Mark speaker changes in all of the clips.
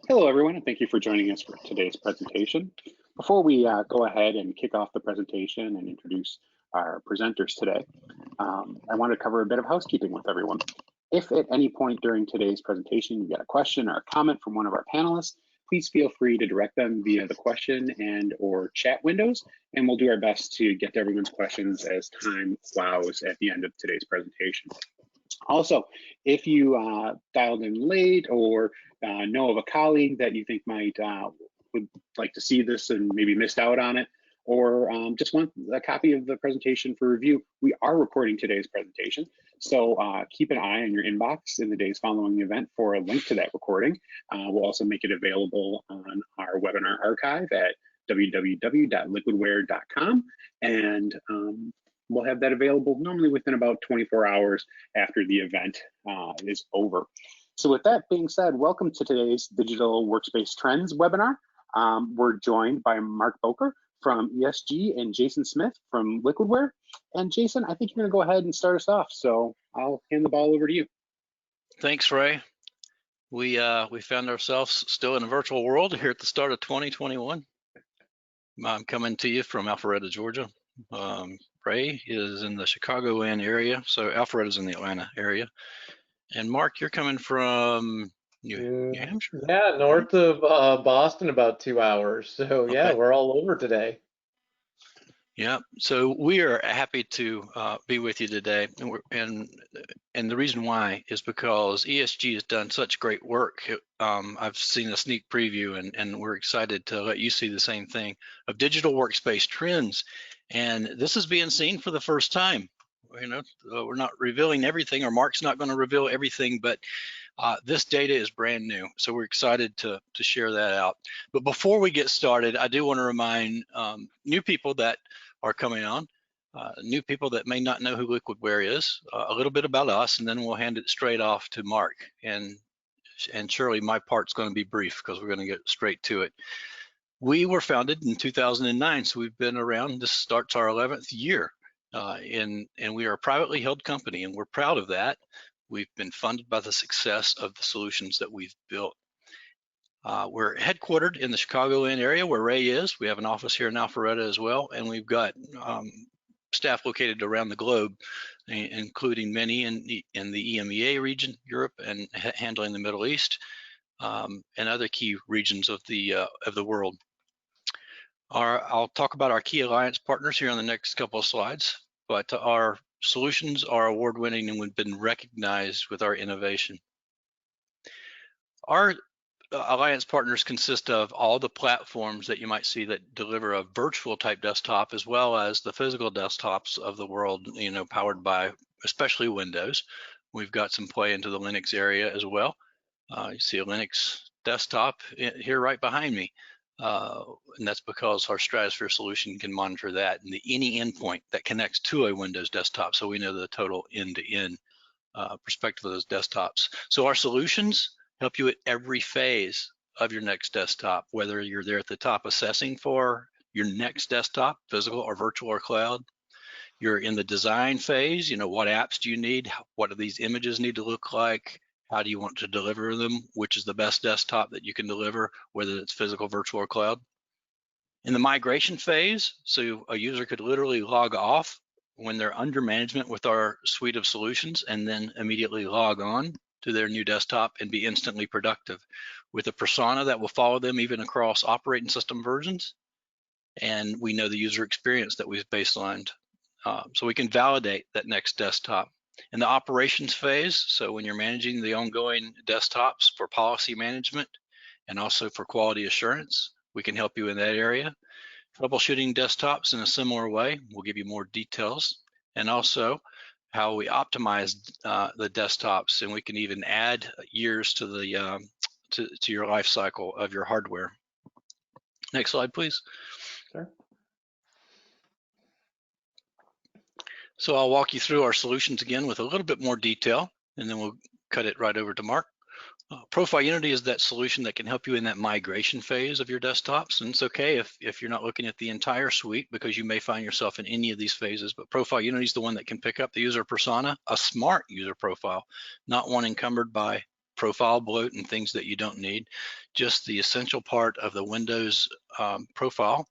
Speaker 1: Hello, everyone, and thank you for joining us for today's presentation. Before we go ahead and kick off the presentation and introduce our presenters today, I want to cover a bit of housekeeping with everyone. If at any point during today's presentation you get a question or a comment from one of our panelists, please feel free to direct them via the question and or chat windows, and we'll do our best to get to everyone's questions as time allows at the end of today's presentation. Also, if you dialed in late or know of a colleague that you think might would like to see this and maybe missed out on it, or just want a copy of the presentation for review, we are recording today's presentation. So keep an eye on your inbox in the days following the event for a link to that recording. We'll also make it available on our webinar archive at www.liquidware.com. And we'll have that available normally within about 24 hours after the event is over. So with that being said, welcome to today's Digital Workspace Trends webinar. We're joined by Mark Bowker from ESG and Jason Smith from Liquidware. And Jason, I think you're gonna go ahead and start us off. So I'll hand the ball over to you.
Speaker 2: Thanks, Ray. We found ourselves still in a virtual world here at the start of 2021. I'm coming to you from Alpharetta, Georgia. Ray is in the Chicagoland area, so Alpharetta's in the Atlanta area. And Mark, you're coming from New Hampshire?
Speaker 3: Yeah, north of Boston, about 2 hours. So yeah, we're all over today.
Speaker 2: Yeah, so we are happy to be with you today, and the reason why is because ESG has done such great work. I've seen a sneak preview, and we're excited to let you see the same thing of digital workspace trends. And this is being seen for the first time. You know, we're not revealing everything, or Mark's not going to reveal everything, but this data is brand new, so we're excited to share that out. But before we get started, I do want to remind new people that are coming on, new people that may not know who Liquidware is, a little bit about us, and then we'll hand it straight off to Mark. And surely my part's going to be brief because we're going to get straight to it. We were founded in 2009, so we've been around. This starts our 11th year, and we are a privately held company, and we're proud of that. We've been funded by the success of the solutions that we've built. We're headquartered in the Chicagoland area where Ray is. We have an office here in Alpharetta as well, and we've got staff located around the globe, including many in the EMEA region, Europe, and handling the Middle East, and other key regions of the world. I'll talk about our key alliance partners here on the next couple of slides, but our solutions are award-winning and we've been recognized with our innovation. Our alliance partners consist of all the platforms that you might see that deliver a virtual type desktop, as well as the physical desktops of the world, you know, powered by especially Windows. We've got some play into the Linux area as well. You see a Linux desktop here right behind me. And that's because our Stratosphere solution can monitor that and any endpoint that connects to a Windows desktop, so we know the total end-to-end perspective of those desktops. So our solutions help you at every phase of your next desktop, whether you're there at the top assessing for your next desktop, physical or virtual or cloud. You're in the design phase, you know, what apps do you need? What do these images need to look like? How do you want to deliver them? Which is the best desktop that you can deliver, whether it's physical, virtual, or cloud? In the migration phase, so a user could literally log off when they're under management with our suite of solutions and then immediately log on to their new desktop and be instantly productive with a persona that will follow them even across operating system versions. And we know the user experience that we've baselined. So we can validate that next desktop. In the operations phase, so when you're managing the ongoing desktops for policy management and also for quality assurance, we can help you in that area. Troubleshooting desktops in a similar way, we'll give you more details, and also how we optimize the desktops, and we can even add years to the to your life cycle of your hardware. Next slide, please.
Speaker 3: Sure.
Speaker 2: So I'll walk you through our solutions again with a little bit more detail, and then we'll cut it right over to Mark. Profile Unity is that solution that can help you in that migration phase of your desktops, and it's okay if you're not looking at the entire suite, because you may find yourself in any of these phases, but Profile Unity is the one that can pick up the user persona, a smart user profile, not one encumbered by profile bloat and things that you don't need. Just the essential part of the Windows profile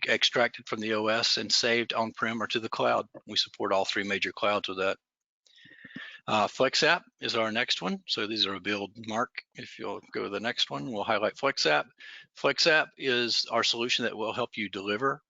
Speaker 2: extracted from the OS and saved on-prem or to the cloud. We support all 3 major clouds with that. FlexApp is our next one. So these are a build mark. If you'll go to the next one, we'll highlight FlexApp. FlexApp is our solution that will help you deliver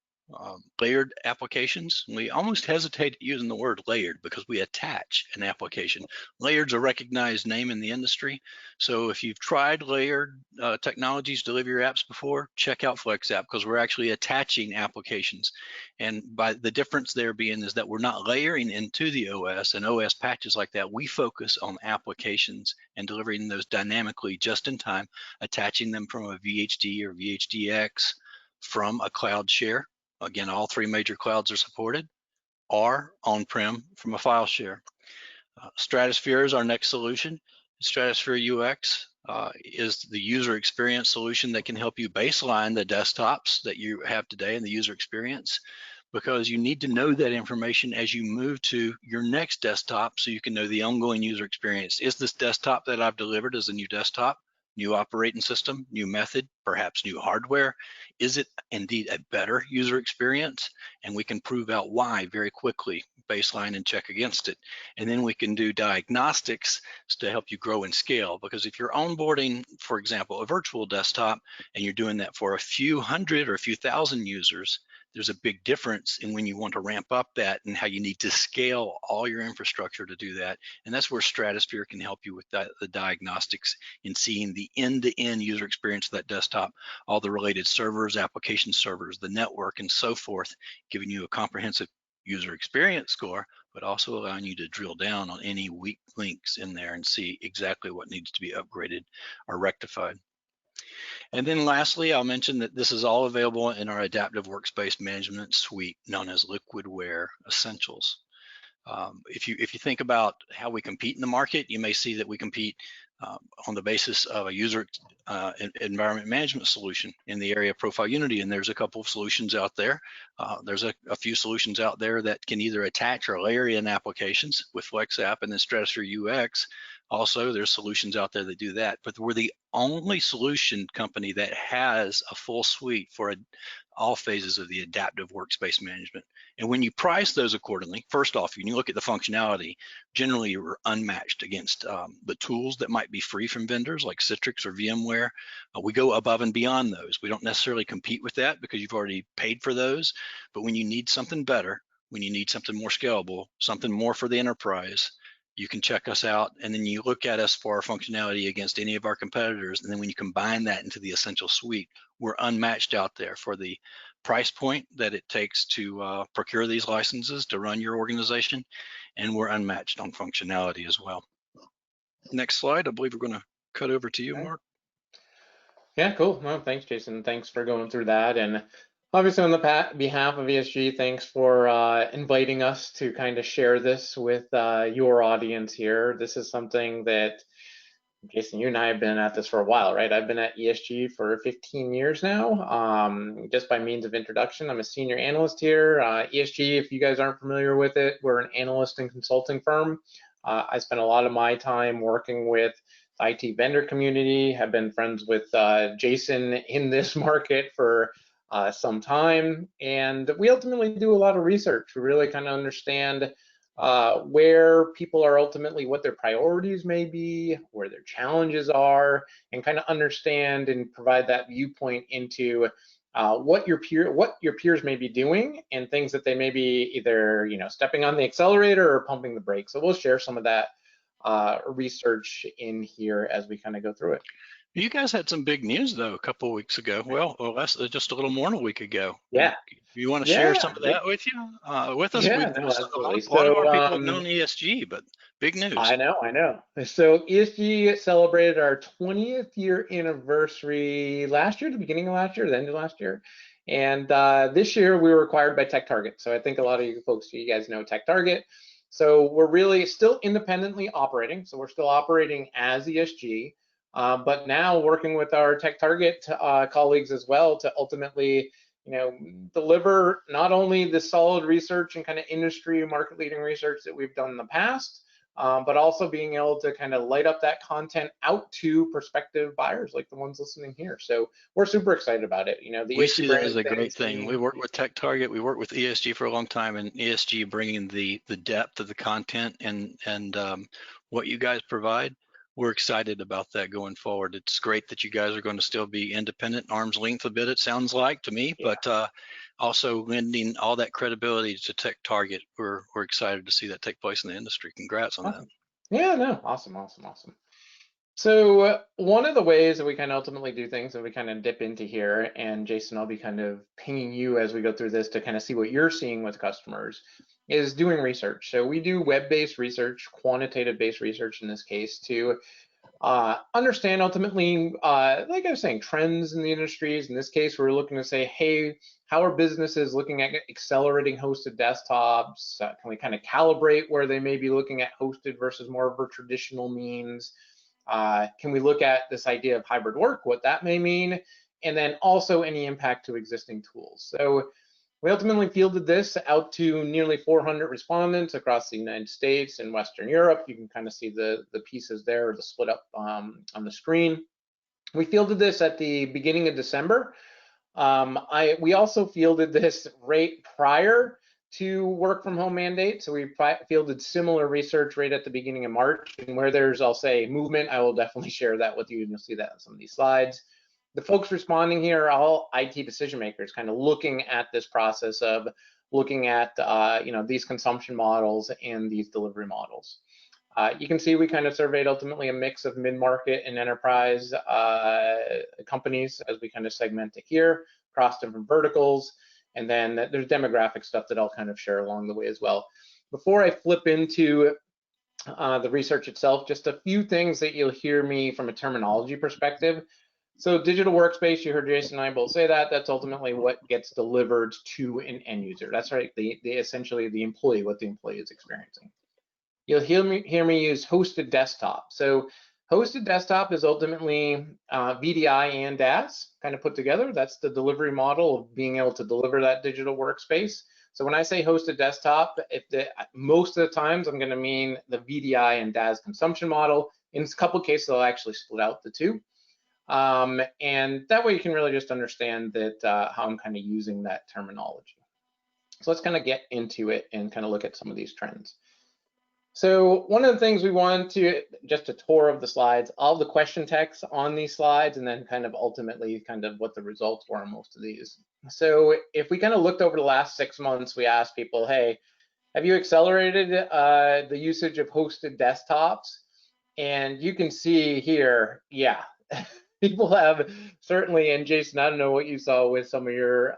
Speaker 2: layered applications. We almost hesitate using the word layered because we attach an application. Layered's a recognized name in the industry. So if you've tried layered technologies to deliver your apps before, check out FlexApp because we're actually attaching applications. And by the difference there being is that we're not layering into the OS and OS patches like that. We focus on applications and delivering those dynamically just in time, attaching them from a VHD or VHDX from a cloud share. Again, all 3 major clouds are supported, or on-prem from a file share. Stratosphere is our next solution. Stratosphere UX is the user experience solution that can help you baseline the desktops that you have today in the user experience, because you need to know that information as you move to your next desktop so you can know the ongoing user experience. Is this desktop that I've delivered as a new desktop, new operating system, new method, perhaps new hardware? Is it indeed a better user experience? And we can prove out why very quickly, baseline and check against it. And then we can do diagnostics to help you grow and scale. Because if you're onboarding, for example, a virtual desktop, and you're doing that for a few hundred or a few thousand users, there's a big difference in when you want to ramp up that and how you need to scale all your infrastructure to do that. And that's where Stratosphere can help you with the diagnostics in seeing the end-to-end user experience of that desktop, all the related servers, application servers, the network, and so forth, giving you a comprehensive user experience score, but also allowing you to drill down on any weak links in there and see exactly what needs to be upgraded or rectified. And then lastly, I'll mention that this is all available in our adaptive workspace management suite known as Liquidware Essentials. If you think about how we compete in the market, you may see that we compete on the basis of a user environment management solution in the area of Profile Unity, and there's a couple of solutions out there. There's a few solutions out there that can either attach or layer in applications with FlexApp and then Stratosphere UX. Also, there's solutions out there that do that, but we're the only solution company that has a full suite for all phases of the adaptive workspace management. And when you price those accordingly, first off, when you look at the functionality, generally you're unmatched against the tools that might be free from vendors like Citrix or VMware. We go above and beyond those. We don't necessarily compete with that because you've already paid for those. But when you need something better, when you need something more scalable, something more for the enterprise, you can check us out, and then you look at us for our functionality against any of our competitors, and then when you combine that into the Essential Suite, we're unmatched out there for the price point that it takes to procure these licenses to run your organization, and we're unmatched on functionality as well. Next slide, I believe we're going to cut over to you, Mark.
Speaker 3: Yeah, cool. No, thanks, Jason. Thanks for going through that. And obviously on the behalf of ESG, thanks for inviting us to kind of share this with your audience here. This is something that, Jason, you and I have been at this for a while, right? I've been at ESG for 15 years now. Just by means of introduction, I'm a senior analyst here. ESG, if you guys aren't familiar with it, we're an analyst and consulting firm. I spent a lot of my time working with the IT vendor community, have been friends with Jason in this market for some time, and we ultimately do a lot of research. We really kind of understand where people are ultimately, what their priorities may be, where their challenges are, and kind of understand and provide that viewpoint into what your peers may be doing and things that they may be either stepping on the accelerator or pumping the brakes. So we'll share some of that research in here as we kind of go through it.
Speaker 2: You guys had some big news though a couple of weeks ago. Well, just a little more than a week ago.
Speaker 3: Yeah.
Speaker 2: You want to share some of that with us?
Speaker 3: Yeah, no, absolutely.
Speaker 2: A lot of our people have known ESG, but big news.
Speaker 3: I know. So ESG celebrated our 20th year anniversary last year, the beginning of last year, the end of last year. And this year we were acquired by TechTarget. So I think a lot of you folks, you guys know TechTarget. So we're really still independently operating. So we're still operating as ESG, but now working with our TechTarget colleagues as well to ultimately deliver not only the solid research and kind of industry market leading research that we've done in the past, but also being able to kind of light up that content out to prospective buyers like the ones listening here. So we're super excited about it. You know, the
Speaker 2: We
Speaker 3: ESG
Speaker 2: see that as
Speaker 3: branded
Speaker 2: a great
Speaker 3: things
Speaker 2: thing. We work with TechTarget, we work with ESG for a long time, and ESG bringing the depth of the content and what you guys provide. We're excited about that going forward. It's great that you guys are going to still be independent, arm's length a bit, it sounds like to me,
Speaker 3: Yeah.
Speaker 2: but also lending all that credibility to TechTarget. We're excited to see that take place in the industry. Congrats on
Speaker 3: Awesome.
Speaker 2: that.
Speaker 3: Yeah, no, awesome. So one of the ways that we kind of ultimately do things that we kind of dip into here, and Jason, I'll be kind of pinging you as we go through this to kind of see what you're seeing with customers, is doing research. So we do web-based research, quantitative-based research in this case, to understand ultimately, like I was saying, trends in the industries. In this case, we're looking to say, hey, how are businesses looking at accelerating hosted desktops? Can we kind of calibrate where they may be looking at hosted versus more of a traditional means? Can we look at this idea of hybrid work, what that may mean, and then also any impact to existing tools? So we ultimately fielded this out to nearly 400 respondents across the United States and Western Europe. You can kind of see the pieces there, the split up on the screen. We fielded this at the beginning of December. We also fielded this right prior to work from home mandate. So we fielded similar research right at the beginning of March, and where there's, I'll say, movement, I will definitely share that with you, and you'll see that on some of these slides. The folks responding here are all IT decision makers, kind of looking at this process of looking at you know, these consumption models and these delivery models. You can see we kind of surveyed ultimately a mix of mid-market and enterprise companies as we kind of segment it here across different verticals. And then there's demographic stuff that I'll kind of share along the way as well. Before I flip into the research itself, just a few things that you'll hear me from a terminology perspective. So digital workspace, you heard Jason and I both say that, that's ultimately what gets delivered to an end user. That's right, essentially the employee, what the employee is experiencing. You'll hear me use hosted desktop. So hosted desktop is ultimately VDI and DaaS kind of put together. That's the delivery model of being able to deliver that digital workspace. So when I say hosted desktop, most of the times I'm going to mean the VDI and DaaS consumption model. In a couple of cases, I'll actually split out the two. And that way you can really just understand that how I'm kind of using that terminology. So let's kind of get into it and kind of look at some of these trends. So one of the things we want to, just a tour of the slides, all the question text on these slides, and then kind of ultimately kind of what the results were on most of these. So if we kind of looked over the last 6 months, we asked people, hey, have you accelerated the usage of hosted desktops? And you can see here, yeah, people have certainly, and Jason, I don't know what you saw with some of your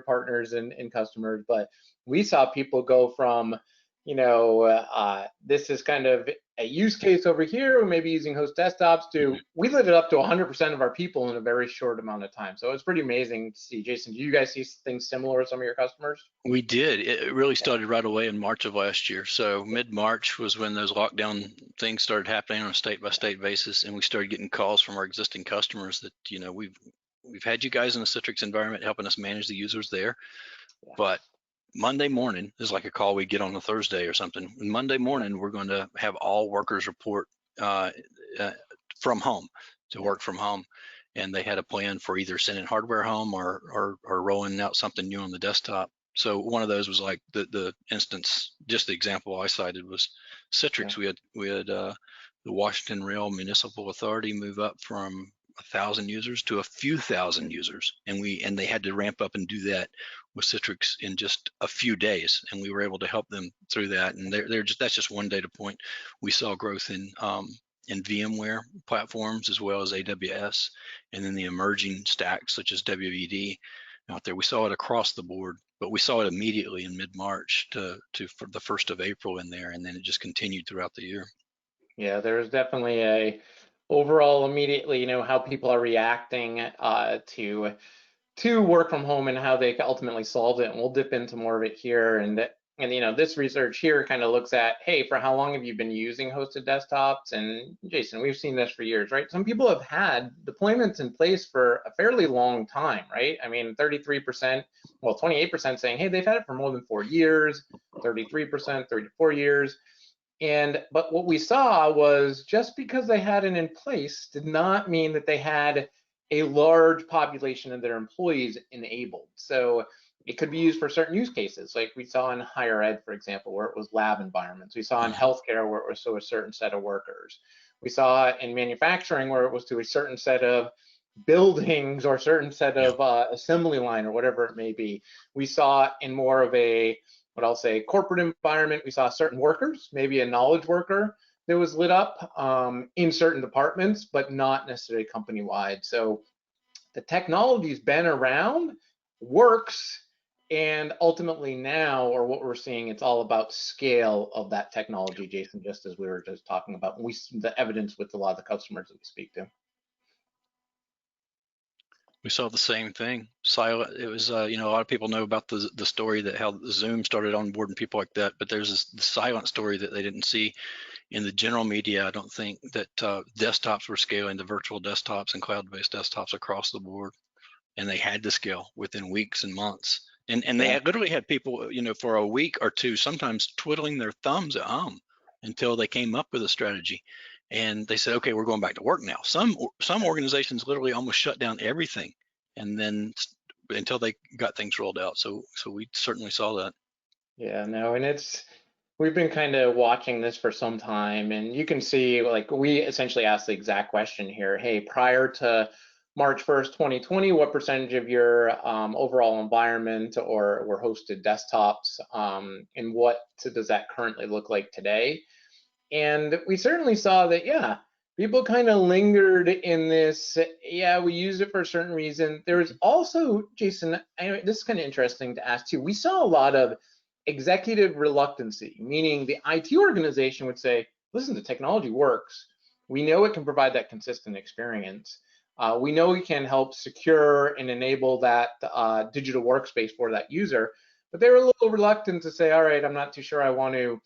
Speaker 3: partners and customers, but we saw people go from, you know, this is kind of a use case over here, maybe using host desktops, to we lit it up to 100% of our people in a very short amount of time. So it's pretty amazing to see. Jason, do you guys see things similar with some of your customers?
Speaker 2: We did. It really started right away in March of last year. So mid-March was when those lockdown things started happening on a state-by-state basis, and we started getting calls from our existing customers that, you know, we've had you guys in the Citrix environment helping us manage the users there, but Monday morning is like a call we get on a Thursday or something. And Monday morning, we're going to have all workers report from home, to work from home. And they had a plan for either sending hardware home or rolling out something new on the desktop. So one of those was like the instance, just the example I cited was Citrix. Yeah. We had the Washington Rail Municipal Authority move up from 1,000 users to a few thousand users, and they had to ramp up and do that with Citrix in just a few days, and we were able to help them through that. And that's just one data point. We saw growth in VMware platforms as well as AWS, and then the emerging stacks such as WED out there. We saw it across the board, but we saw it immediately in mid-March to for the 1st of April in there, and then it just continued throughout the year.
Speaker 3: Yeah, there's definitely a overall immediately, you know, how people are reacting to work from home and how they ultimately solved it. And we'll dip into more of it here. And you know, this research here kind of looks at, hey, for how long have you been using hosted desktops? And Jason, we've seen this for years, right? Some people have had deployments in place for a fairly long time, right? I mean, 33%, well, 28% saying, hey, they've had it for more than 4 years, 33%, 34 years. But what we saw was just because they had it in place did not mean that they had a large population of their employees enabled. So it could be used for certain use cases, like we saw in higher ed, for example, where it was lab environments. We saw in healthcare where it was to a certain set of workers. We saw in manufacturing where it was to a certain set of buildings or certain set of assembly line or whatever it may be. We saw in more of a, what I'll say, corporate environment, we saw certain workers, maybe a knowledge worker that was lit up in certain departments, but not necessarily company-wide. So the technology's been around, works, and ultimately now, or what we're seeing, it's all about scale of that technology, Jason, just as we were just talking about. We see the evidence with a lot of the customers that we speak to.
Speaker 2: We saw the same thing. Silent. It was, you know, a lot of people know about the story that how Zoom started onboarding people like that, but there's the silent story that they didn't see in the general media. I don't think that desktops were scaling to virtual desktops and cloud-based desktops across the board, and they had to scale within weeks and months. And they had literally had people, you know, for a week or two, sometimes twiddling their thumbs at home until they came up with a strategy. And they said, okay, we're going back to work now. Some organizations literally almost shut down everything, and then until they got things rolled out. So we certainly saw that.
Speaker 3: Yeah, no, and we've been kind of watching this for some time, and you can see, like, we essentially asked the exact question here. Hey, prior to March 1st, 2020, what percentage of your overall environment or were hosted desktops, and what does that currently look like today? And we certainly saw that, yeah, people kind of lingered in this, yeah, we use it for a certain reason. There was also, Jason, this is kind of interesting to ask too, we saw a lot of executive reluctancy, meaning the IT organization would say, listen, the technology works. We know it can provide that consistent experience. We know we can help secure and enable that digital workspace for that user, but they were a little reluctant to say, all right, I'm not too sure I want to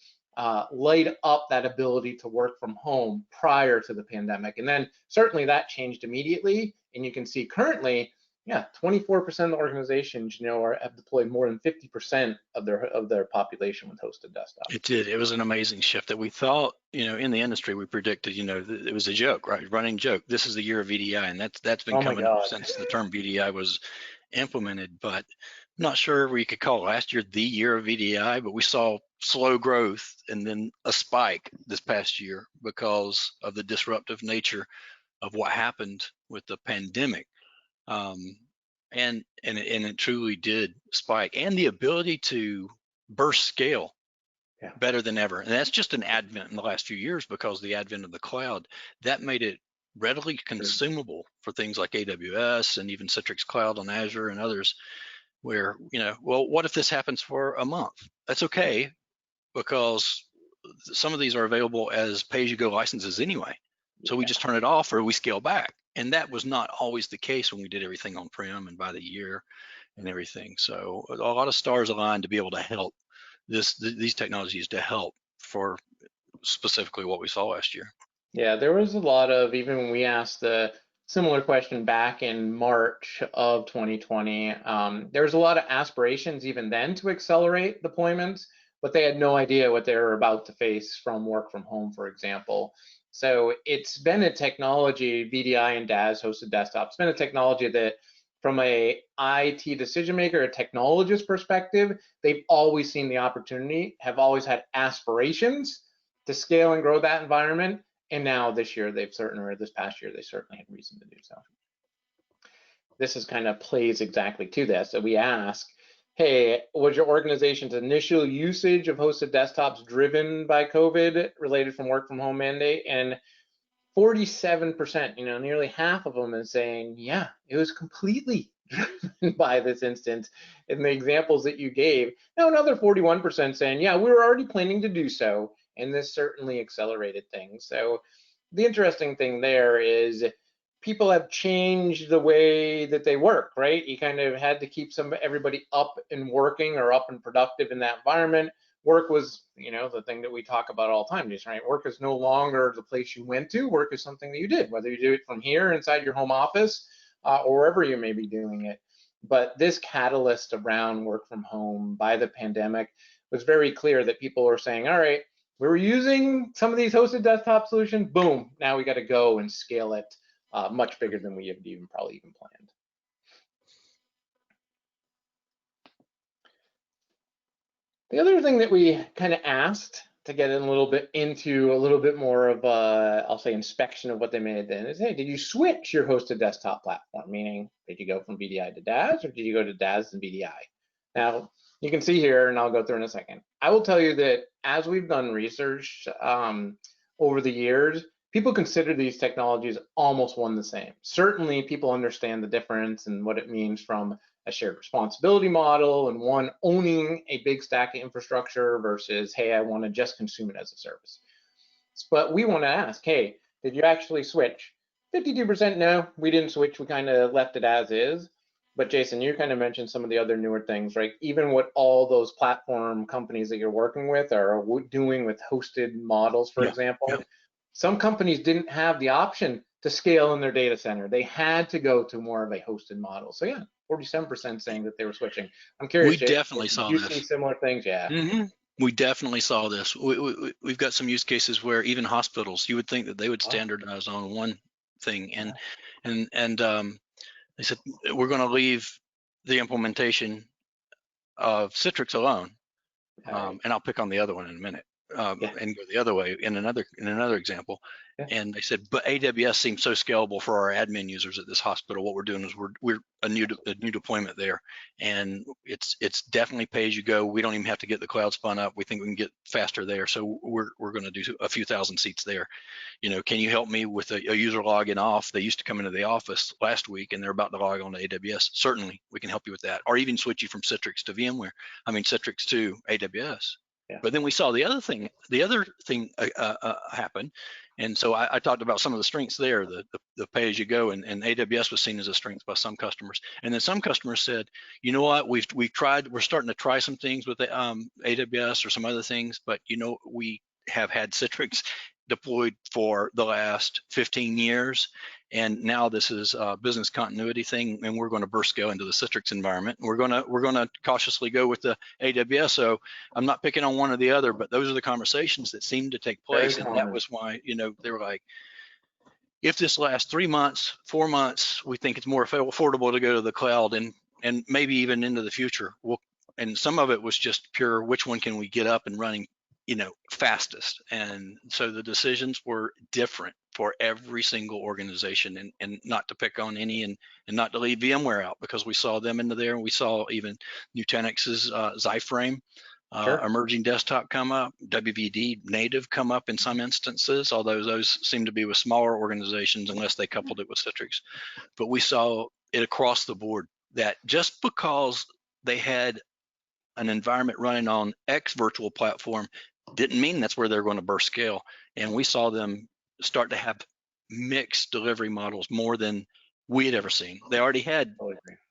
Speaker 3: light up that ability to work from home prior to the pandemic. And then certainly that changed immediately. And you can see currently, yeah, 24% of the organizations, you know, have deployed more than 50% of their population with hosted desktops.
Speaker 2: It did. It was an amazing shift that we thought, you know, in the industry, we predicted, you know, it was a joke, right? Running joke. This is the year of VDI, and that's been coming up since the term VDI was implemented. But I'm not sure we could call last year the year of VDI, but we saw slow growth and then a spike this past year because of the disruptive nature of what happened with the pandemic. And it truly did spike, and the ability to burst scale better than ever. And that's just an advent in the last few years because the advent of the cloud, that made it readily consumable for things like AWS and even Citrix Cloud on Azure and others, where, you know, well, what if this happens for a month? That's okay, because some of these are available as pay-as-you-go licenses anyway. So we just turn it off or we scale back. And that was not always the case when we did everything on-prem and by the year and everything. So a lot of stars aligned to be able to help these technologies to help for specifically what we saw last year.
Speaker 3: Yeah, there was a lot of, even when we asked the similar question back in March of 2020, there was a lot of aspirations even then to accelerate deployments, but they had no idea what they were about to face from work from home, for example. So it's been a technology, VDI and DAS, hosted desktop, it's been a technology that from a IT decision maker, a technologist perspective, they've always seen the opportunity, have always had aspirations to scale and grow that environment. And now this year, this past year, they certainly had reason to do so. This is kind of plays exactly to this. So we ask, hey, was your organization's initial usage of hosted desktops driven by COVID related from work from home mandate? And 47%, you know, nearly half of them is saying, yeah, it was completely driven by this instance in the examples that you gave. Now another 41% saying, yeah, we were already planning to do so, and this certainly accelerated things. So the interesting thing there is people have changed the way that they work, right? You kind of had to keep everybody up and working or up and productive in that environment. Work was, you know, the thing that we talk about all the time, just right? Work is no longer the place you went to. Work is something that you did, whether you do it from here inside your home office or wherever you may be doing it. But this catalyst around work from home by the pandemic was very clear that people were saying, all right, we were using some of these hosted desktop solutions, boom, now we got to go and scale it much bigger than we had probably even planned. The other thing that we kind of asked to get in a little bit more of a, I'll say, inspection of what they made then is, hey, did you switch your hosted desktop platform? Meaning, did you go from VDI to DAS, or did you go to DAS and VDI? Now, you can see here, and I'll go through in a second. I will tell you that as we've done research over the years, people consider these technologies almost one the same. Certainly, people understand the difference and what it means from a shared responsibility model and one owning a big stack of infrastructure versus, hey, I want to just consume it as a service. But we want to ask, hey, did you actually switch? 52% no, we didn't switch. We kind of left it as is. But Jason, you kind of mentioned some of the other newer things, right? Even what all those platform companies that you're working with are doing with hosted models, for example. Some companies didn't have the option to scale in their data center. They had to go to more of a hosted model. So yeah, 47% saying that they were switching. I'm curious,
Speaker 2: We
Speaker 3: Jason,
Speaker 2: definitely saw
Speaker 3: you
Speaker 2: this.
Speaker 3: see similar things? Yeah.
Speaker 2: We definitely saw this. We've got some use cases where even hospitals, you would think that they would standardize on one thing, and they said we're going to leave the implementation of Citrix alone, and I'll pick on the other one in a minute, and go the other way in another example. And they said, but AWS seems so scalable for our admin users at this hospital. What we're doing is we're a new deployment there, and it's definitely pay as you go. We don't even have to get the cloud spun up. We think we can get faster there, so we're going to do a few thousand seats there. You know, can you help me with a user logging off? They used to come into the office last week and they're about to log on to AWS. Certainly, we can help you with that, or even switch you from Citrix to VMware. I mean, Citrix to AWS. But then we saw the other thing happen. And so I talked about some of the strengths there, the pay-as-you-go, and AWS was seen as a strength by some customers. And then some customers said, you know what, we're starting to try some things with the, AWS or some other things, but you know, we have had Citrix deployed for the last 15 years, and now this is a business continuity thing, and we're going to burst scale into the Citrix environment. We're going to cautiously go with the AWS. So I'm not picking on one or the other, but those are the conversations that seem to take place, and that was why, you know, they were like, if this lasts 3 months, 4 months, we think it's more affordable to go to the cloud, and maybe even into the future. And some of it was just pure, which one can we get up and running, you know, fastest. And so the decisions were different for every single organization, and not to pick on any, and not to leave VMware out, because we saw them into there, and we saw even Nutanix's Zyframe emerging desktop come up, WVD native come up in some instances, although those seem to be with smaller organizations unless they coupled it with Citrix. But we saw it across the board that just because they had an environment running on X virtual platform didn't mean that's where they're going to burst scale. And we saw them start to have mixed delivery models more than we had ever seen. They already had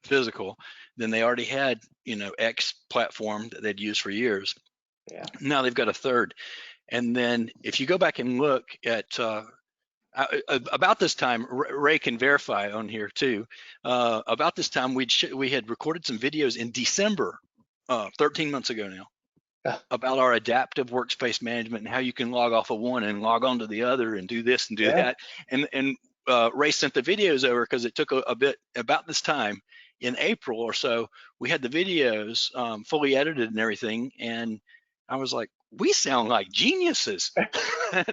Speaker 2: physical, then they already had, you know, X platform that they'd used for years. Now they've got a third. And then if you go back and look at about this time, Ray can verify on here too, about this time we had recorded some videos in December, 13 months ago now, about our adaptive workspace management and how you can log off of one and log on to the other and do this and do that. And Ray sent the videos over because it took a bit. About this time in April or so, we had the videos fully edited and everything, and I was like, we sound like geniuses.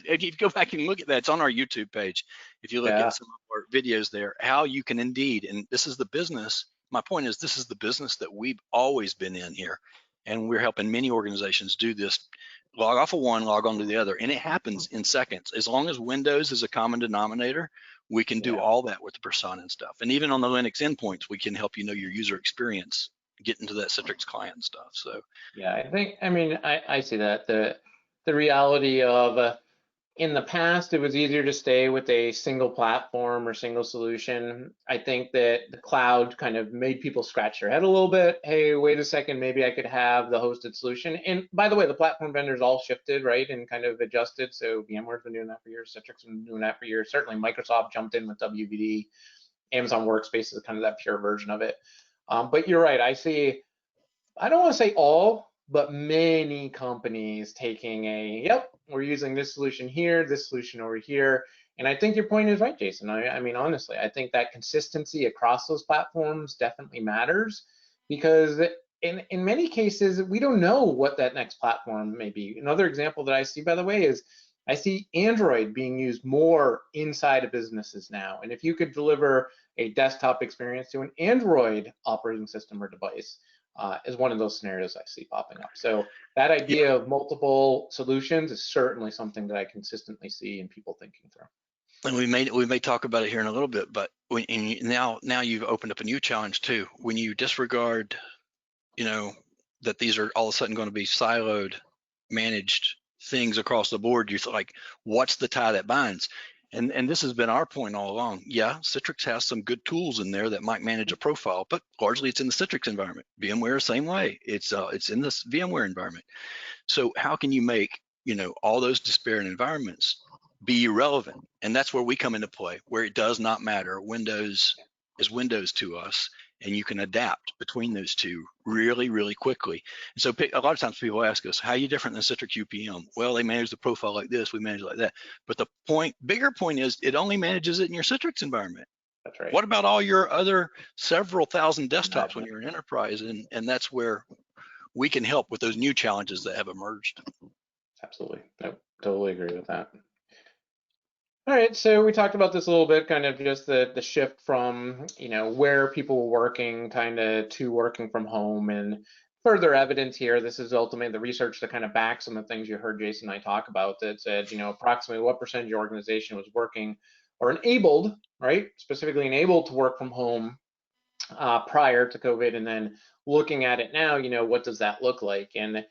Speaker 2: If you go back and look at that, it's on our YouTube page. If you look at some of our videos there, how you can indeed, and this is the business, my point is, this is the business that we've always been in here. And we're helping many organizations do this, log off of one, log on to the other. And it happens in seconds. As long as Windows is a common denominator, we can do all that with the persona and stuff. And even on the Linux endpoints, we can help you know your user experience, get into that Citrix client and stuff. So
Speaker 3: yeah, I mean, I see that. The reality of in the past, it was easier to stay with a single platform or single solution. I think that the cloud kind of made people scratch their head a little bit. Hey, wait a second, maybe I could have the hosted solution. And by the way, the platform vendors all shifted, right, and kind of adjusted. So VMware's been doing that for years, Citrix has been doing that for years. Certainly Microsoft jumped in with WVD. Amazon Workspace is kind of that pure version of it. But you're right, I don't want to say all, but many companies taking a, yep, we're using this solution here, this solution over here. And I think your point is right, Jason. I mean, honestly, I think that consistency across those platforms definitely matters, because in many cases, we don't know what that next platform may be. Another example that I see, by the way, is I see Android being used more inside of businesses now. And if you could deliver a desktop experience to an Android operating system or device, is one of those scenarios I see popping up. So that idea of multiple solutions is certainly something that I consistently see in people thinking through.
Speaker 2: And we may talk about it here in a little bit, but now you've opened up a new challenge too. When you disregard, that these are all of a sudden going to be siloed, managed things across the board, you're like, what's the tie that binds? And this has been our point all along. Yeah, Citrix has some good tools in there that might manage a profile, but largely it's in the Citrix environment. VMware, same way. It's in this VMware environment. So how can you make all those disparate environments be irrelevant? And that's where we come into play, where it does not matter. Windows is Windows to us, and you can adapt between those two really, really quickly. And so a lot of times people ask us, how are you different than Citrix UPM? Well, they manage the profile like this, we manage it like that. But the bigger point is, it only manages it in your Citrix environment.
Speaker 3: That's right.
Speaker 2: What about all your other several thousand desktops when you're an enterprise? And that's where we can help with those new challenges that have emerged.
Speaker 3: Absolutely. I totally agree with that. All right, so we talked about this a little bit, kind of just the shift from, where people were working kind of to working from home, and further evidence here. This is ultimately the research that kind of backs some of the things you heard Jason and I talk about, that said, approximately what percentage of your organization was working or enabled, right? Specifically enabled to work from home prior to COVID, and then looking at it now, what does that look like? And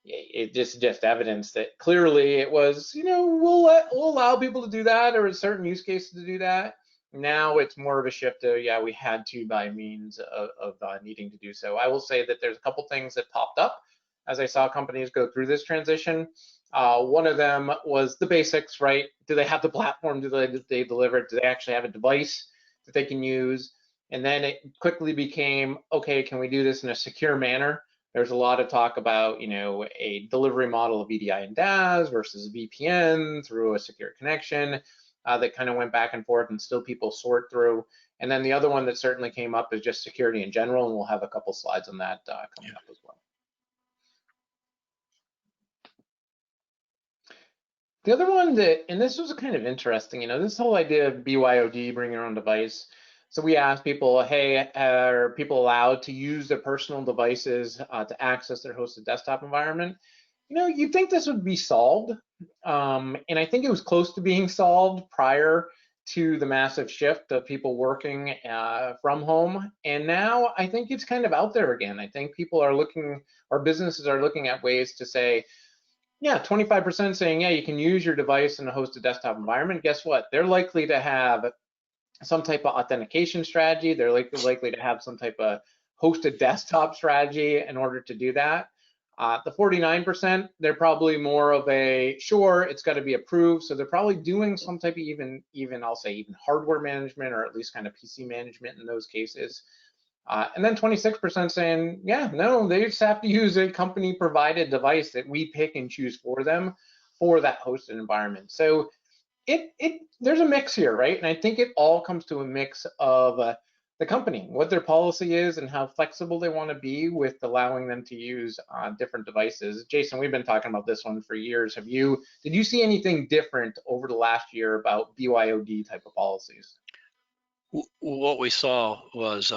Speaker 3: it just evidence that clearly it was, we'll allow people to do that, or in certain use cases to do that. Now it's more of a shift to, yeah, we had to by means of needing to do so. I will say that there's a couple things that popped up as I saw companies go through this transition. One of them was the basics, right? Do they have the platform? Do they deliver it? Do they actually have a device that they can use? And then it quickly became, okay, can we do this in a secure manner? There's a lot of talk about, a delivery model of EDI and DAS versus VPN through a secure connection that kind of went back and forth, and still people sort through. And then the other one that certainly came up is just security in general, and we'll have a couple slides on that coming up as well. The other one and this was kind of interesting, this whole idea of BYOD, bring your own device. So we asked people, hey, are people allowed to use their personal devices to access their hosted desktop environment? You'd think this would be solved. And I think it was close to being solved prior to the massive shift of people working from home. And now I think it's kind of out there again. I think people are looking, or businesses are looking at ways to say, yeah, 25% saying, yeah, you can use your device in a hosted desktop environment. Guess what? They're likely to have some type of authentication strategy. They're likely to have some type of hosted desktop strategy in order to do that. The 49%, they're probably more of a, sure, it's got to be approved. So they're probably doing some type of even I'll say even hardware management, or at least kind of PC management in those cases. And then 26% saying, yeah, no, they just have to use a company provided device that we pick and choose for them for that hosted environment. So there's a mix here, right? And I think it all comes to a mix of the company, what their policy is, and how flexible they want to be with allowing them to use different devices. Jason, we've been talking about this one for years. Did you see anything different over the last year about BYOD type of policies?
Speaker 2: What we saw was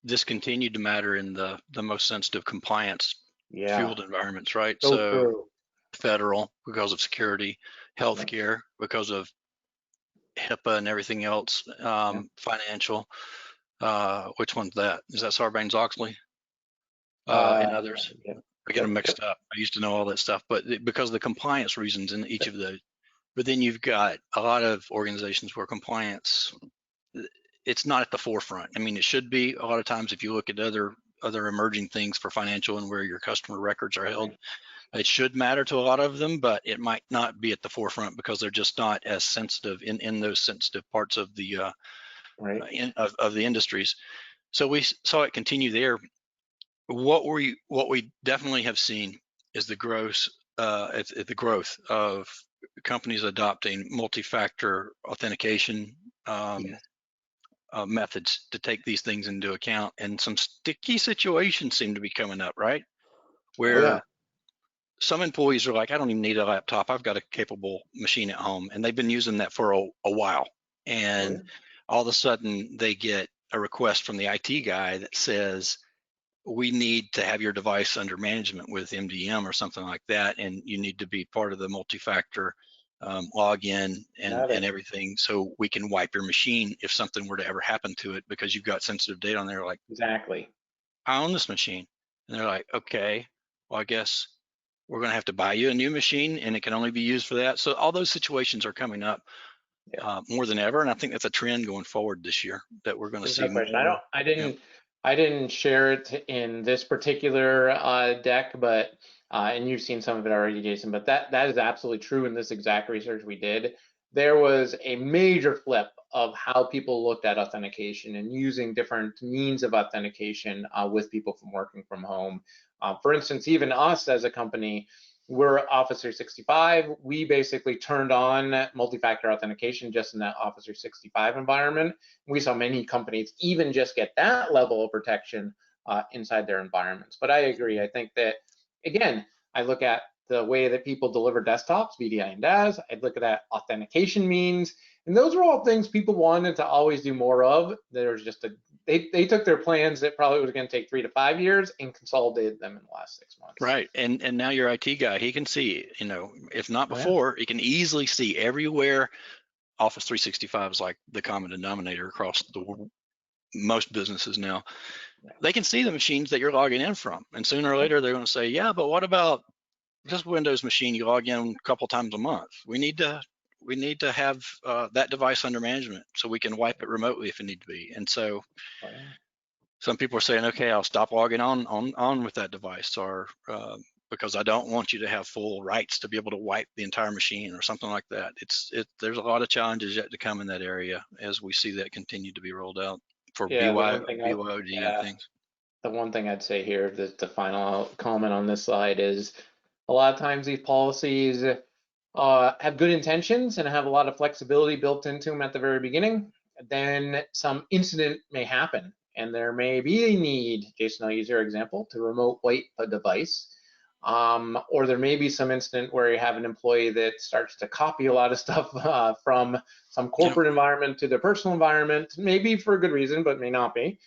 Speaker 2: this continued to matter in the most sensitive compliance fueled environments, right? So federal, because of security, healthcare, because of HIPAA and everything else, financial. Which one's that? Is that Sarbanes-Oxley and others? I get them mixed up. I used to know all that stuff, but because of the compliance reasons in each of those. But then you've got a lot of organizations where compliance, it's not at the forefront. I mean, it should be a lot of times. If you look at other emerging things for financial and where your customer records are held, it should matter to a lot of them, but it might not be at the forefront because they're just not as sensitive in those sensitive parts of the of the industries. So we saw it continue there. what we definitely have seen is the growth of companies adopting multi-factor authentication methods to take these things into account, and some sticky situations seem to be coming up, right? Where some employees are like, I don't even need a laptop. I've got a capable machine at home, and they've been using that for a while. And all of a sudden they get a request from the IT guy that says, we need to have your device under management with MDM or something like that, and you need to be part of the multi-factor login and everything, so we can wipe your machine if something were to ever happen to it, because you've got sensitive data on there. Like,
Speaker 3: exactly,
Speaker 2: I own this machine. And they're like, okay, well, I guess we're going to have to buy you a new machine, and it can only be used for that. So all those situations are coming up more than ever, and I think that's a trend going forward this year that we're going to see more.
Speaker 3: I didn't share it in this particular deck, but and you've seen some of it already, Jason. But that is absolutely true in this exact research we did. There was a major flip of how people looked at authentication and using different means of authentication with people from working from home. For instance, even us as a company, we're Office 365. We basically turned on multi-factor authentication just in that Office 365 environment. We saw many companies even just get that level of protection inside their environments. But I agree. I think that, again, I look at the way that people deliver desktops, VDI and DAS. I look at that authentication means, and those are all things people wanted to always do more of. There's just they took their plans that probably was going to take 3 to 5 years and consolidated them in the last 6 months.
Speaker 2: Right, and now your IT guy, he can see, if not before, he can easily see everywhere. Office 365 is like the common denominator across most businesses now. They can see the machines that you're logging in from, and sooner or later they're going to say, yeah, but what about this Windows machine you log in a couple times a month? We need to have that device under management so we can wipe it remotely if it need to be. And so some people are saying, okay, I'll stop logging on with that device, or because I don't want you to have full rights to be able to wipe the entire machine or something like that. There's a lot of challenges yet to come in that area as we see that continue to be rolled out for BYOD and things.
Speaker 3: The one thing I'd say here, the final comment on this slide, is a lot of times these policies have good intentions and have a lot of flexibility built into them at the very beginning. Then some incident may happen, and there may be a need, Jason, I'll use your example, to remote wipe a device. Or there may be some incident where you have an employee that starts to copy a lot of stuff from some corporate environment to their personal environment, maybe for a good reason, but may not be.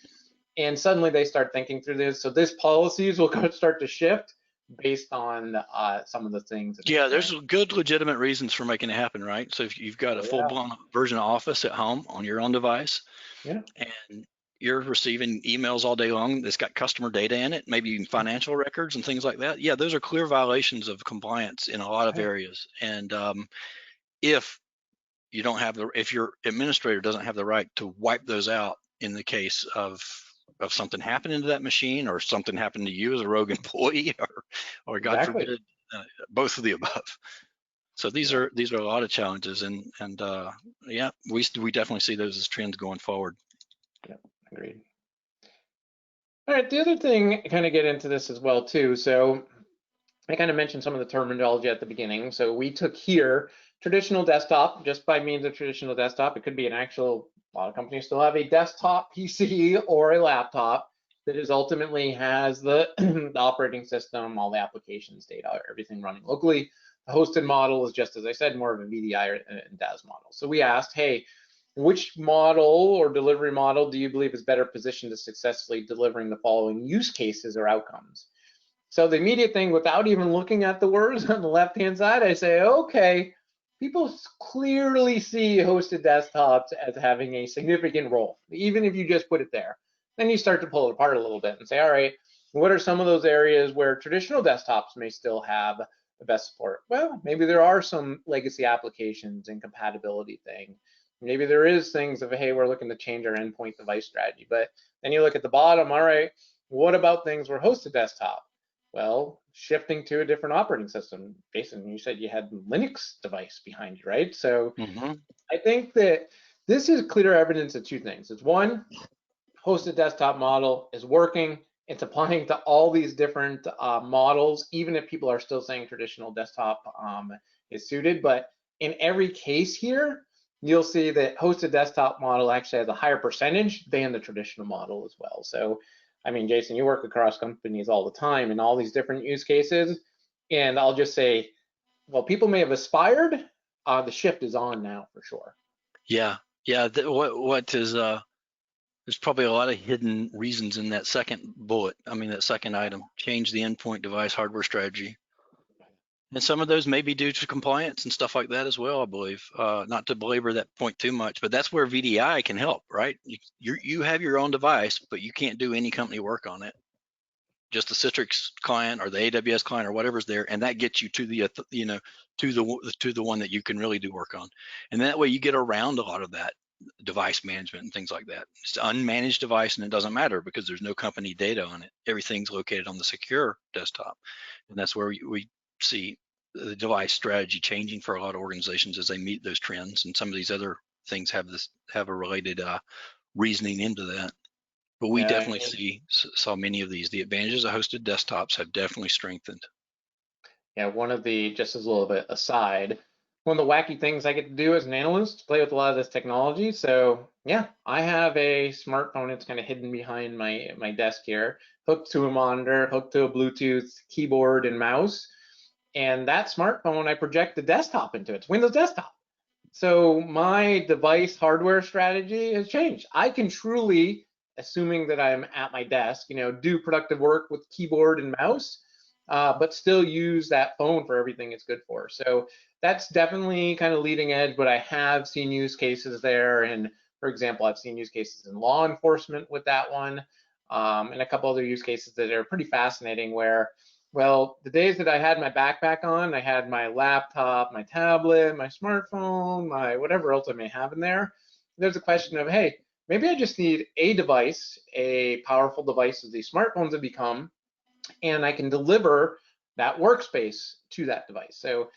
Speaker 3: And suddenly they start thinking through this. So this policies will start to shift based on some of the things.
Speaker 2: There's good legitimate reasons for making it happen, right? So if you've got a full-blown version of Office at home on your own device, and you're receiving emails all day long that's got customer data in it, maybe even financial records and things like that. Yeah, those are clear violations of compliance in a lot of areas. And if your administrator doesn't have the right to wipe those out in the case of something happening to that machine, or something happened to you as a rogue employee, or God forbid, both of the above. So these are a lot of challenges, and we definitely see those as trends going forward.
Speaker 3: Yeah, agreed. All right, the other thing, kind of get into this as well too. So I kind of mentioned some of the terminology at the beginning. So we took here traditional desktop, just by means of traditional desktop. It could be a lot of companies still have a desktop PC or a laptop that ultimately has the operating system, all the applications, data, everything running locally. The hosted model is, just as I said, more of a VDI and DAS model. So we asked, hey, which model or delivery model do you believe is better positioned to successfully delivering the following use cases or outcomes? So the immediate thing, without even looking at the words on the left-hand side, I say, okay, people clearly see hosted desktops as having a significant role, even if you just put it there. Then you start to pull it apart a little bit and say, all right, what are some of those areas where traditional desktops may still have the best support? Well, maybe there are some legacy applications and compatibility thing. Maybe there is things of, hey, we're looking to change our endpoint device strategy. But then you look at the bottom, all right, what about things where hosted desktop? Well, shifting to a different operating system. Jason, you said you had Linux device behind you, right? So I think that this is clear evidence of two things. It's one, hosted desktop model is working, It's applying to all these different models, even if people are still saying traditional desktop is suited. But in every case here, you'll see that hosted desktop model actually has a higher percentage than the traditional model as well. So, I mean, Jason, you work across companies all the time in all these different use cases. And I'll just say, well, people may have aspired, the shift is on now for sure.
Speaker 2: Yeah, yeah. What is there's probably a lot of hidden reasons in that second bullet. I mean, that second item, change the endpoint device hardware strategy. And some of those may be due to compliance and stuff like that as well, I believe. Not to belabor that point too much, but that's where VDI can help, right? You have your own device, but you can't do any company work on it. Just the Citrix client or the AWS client or whatever's there, and that gets you to the to the one that you can really do work on. And that way you get around a lot of that device management and things like that. It's an unmanaged device, and it doesn't matter because there's no company data on it. Everything's located on the secure desktop, and that's where we see the device strategy changing for a lot of organizations as they meet those trends. And some of these other things have a related reasoning into that. But we definitely saw many of these. The advantages of hosted desktops have definitely strengthened.
Speaker 3: Yeah, just as a little bit aside, one of the wacky things I get to do as an analyst, play with a lot of this technology. So yeah, I have a smartphone. It's kind of hidden behind my desk here, hooked to a monitor, hooked to a Bluetooth keyboard and mouse. And that smartphone, I project the desktop into it. It's Windows desktop. So my device hardware strategy has changed. I can truly, assuming that I'm at my desk, do productive work with keyboard and mouse, but still use that phone for everything it's good for. So that's definitely kind of leading edge, but I have seen use cases there. And for example, I've seen use cases in law enforcement with that one, and a couple other use cases that are pretty fascinating where, well, the days that I had my backpack on, I had my laptop, my tablet, my smartphone, my whatever else I may have in there. There's a question of, hey, maybe I just need a device, a powerful device as these smartphones have become, and I can deliver that workspace to that device. So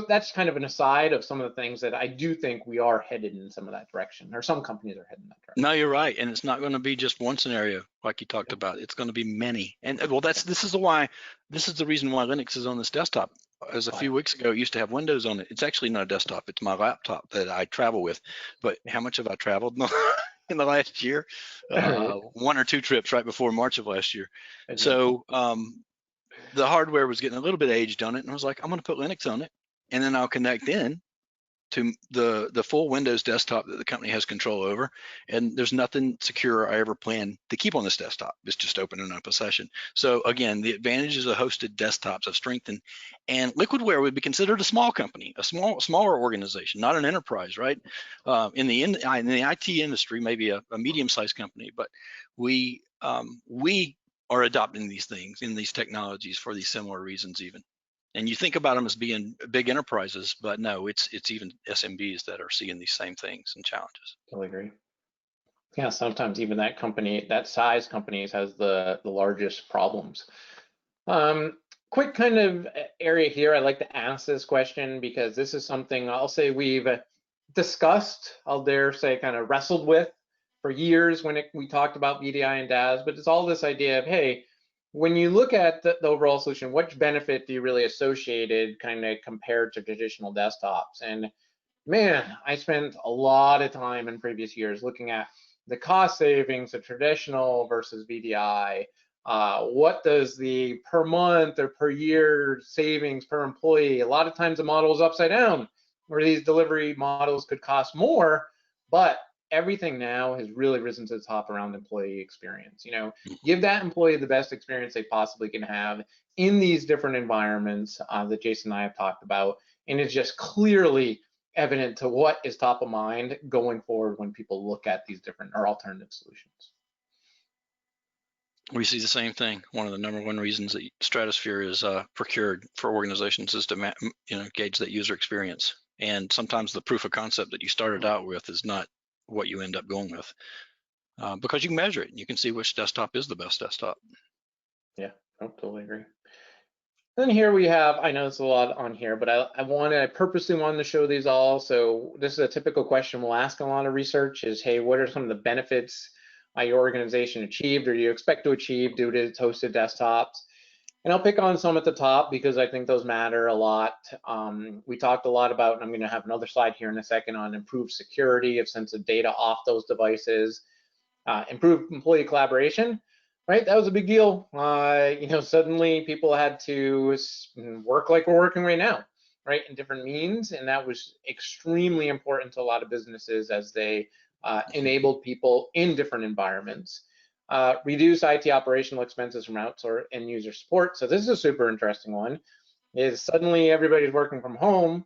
Speaker 3: that's kind of an aside of some of the things that I do think we are headed in some of that direction, or some companies are heading in that direction.
Speaker 2: No, you're right, and it's not going to be just one scenario like you talked about. It's going to be many, and well, this is the reason why Linux is on this desktop. As a few weeks ago, it used to have Windows on it. It's actually not a desktop; it's my laptop that I travel with. But how much have I traveled in the last year? 1 or 2 trips right before March of last year. So the hardware was getting a little bit aged on it, and I was like, I'm going to put Linux on it, and then I'll connect in to the full Windows desktop that the company has control over, and there's nothing secure I ever plan to keep on this desktop. It's just opening up a session. So again, the advantages of hosted desktops have strengthened, and Liquidware would be considered a small company, a smaller organization, not an enterprise, right? In the IT industry, maybe a medium-sized company, but we are adopting these things in these technologies for these similar reasons even. And you think about them as being big enterprises, but no, it's even SMBs that are seeing these same things and challenges.
Speaker 3: Totally agree. Yeah, sometimes even that size companies has the largest problems. Quick kind of area here, I like to ask this question because this is something I'll say we've discussed, I'll dare say kind of wrestled with for years when we talked about VDI and DAS, but it's all this idea of, hey, when you look at the overall solution, which benefit do you really associated kind of compared to traditional desktops? And man, I spent a lot of time in previous years looking at the cost savings of traditional versus VDI. What does the per month or per year savings per employee? A lot of times the model is upside down, where these delivery models could cost more, but everything now has really risen to the top around employee experience. Give that employee the best experience they possibly can have in these different environments that Jason and I have talked about, and it's just clearly evident to what is top of mind going forward when people look at these different or alternative solutions.
Speaker 2: We see the same thing. One of the number one reasons that Stratosphere is procured for organizations is to gauge that user experience. And sometimes the proof of concept that you started out with is not what you end up going with, because you can measure it. You can see which desktop is the best desktop.
Speaker 3: Yeah, I totally agree. Then here we have, I know it's a lot on here, but I purposely wanted to show these all. So this is a typical question we'll ask in a lot of research is, hey, what are some of the benefits your organization achieved or you expect to achieve due to its hosted desktops. And I'll pick on some at the top because I think those matter a lot. We talked a lot about, and I'm going to have another slide here in a second, on improved security of sensitive data off those devices, improved employee collaboration. Right, that was a big deal. Suddenly people had to work like we're working right now, right, in different means, and that was extremely important to a lot of businesses as they enabled people in different environments. Reduce IT operational expenses from outsourced and user support. So this is a super interesting one. Is suddenly everybody's working from home.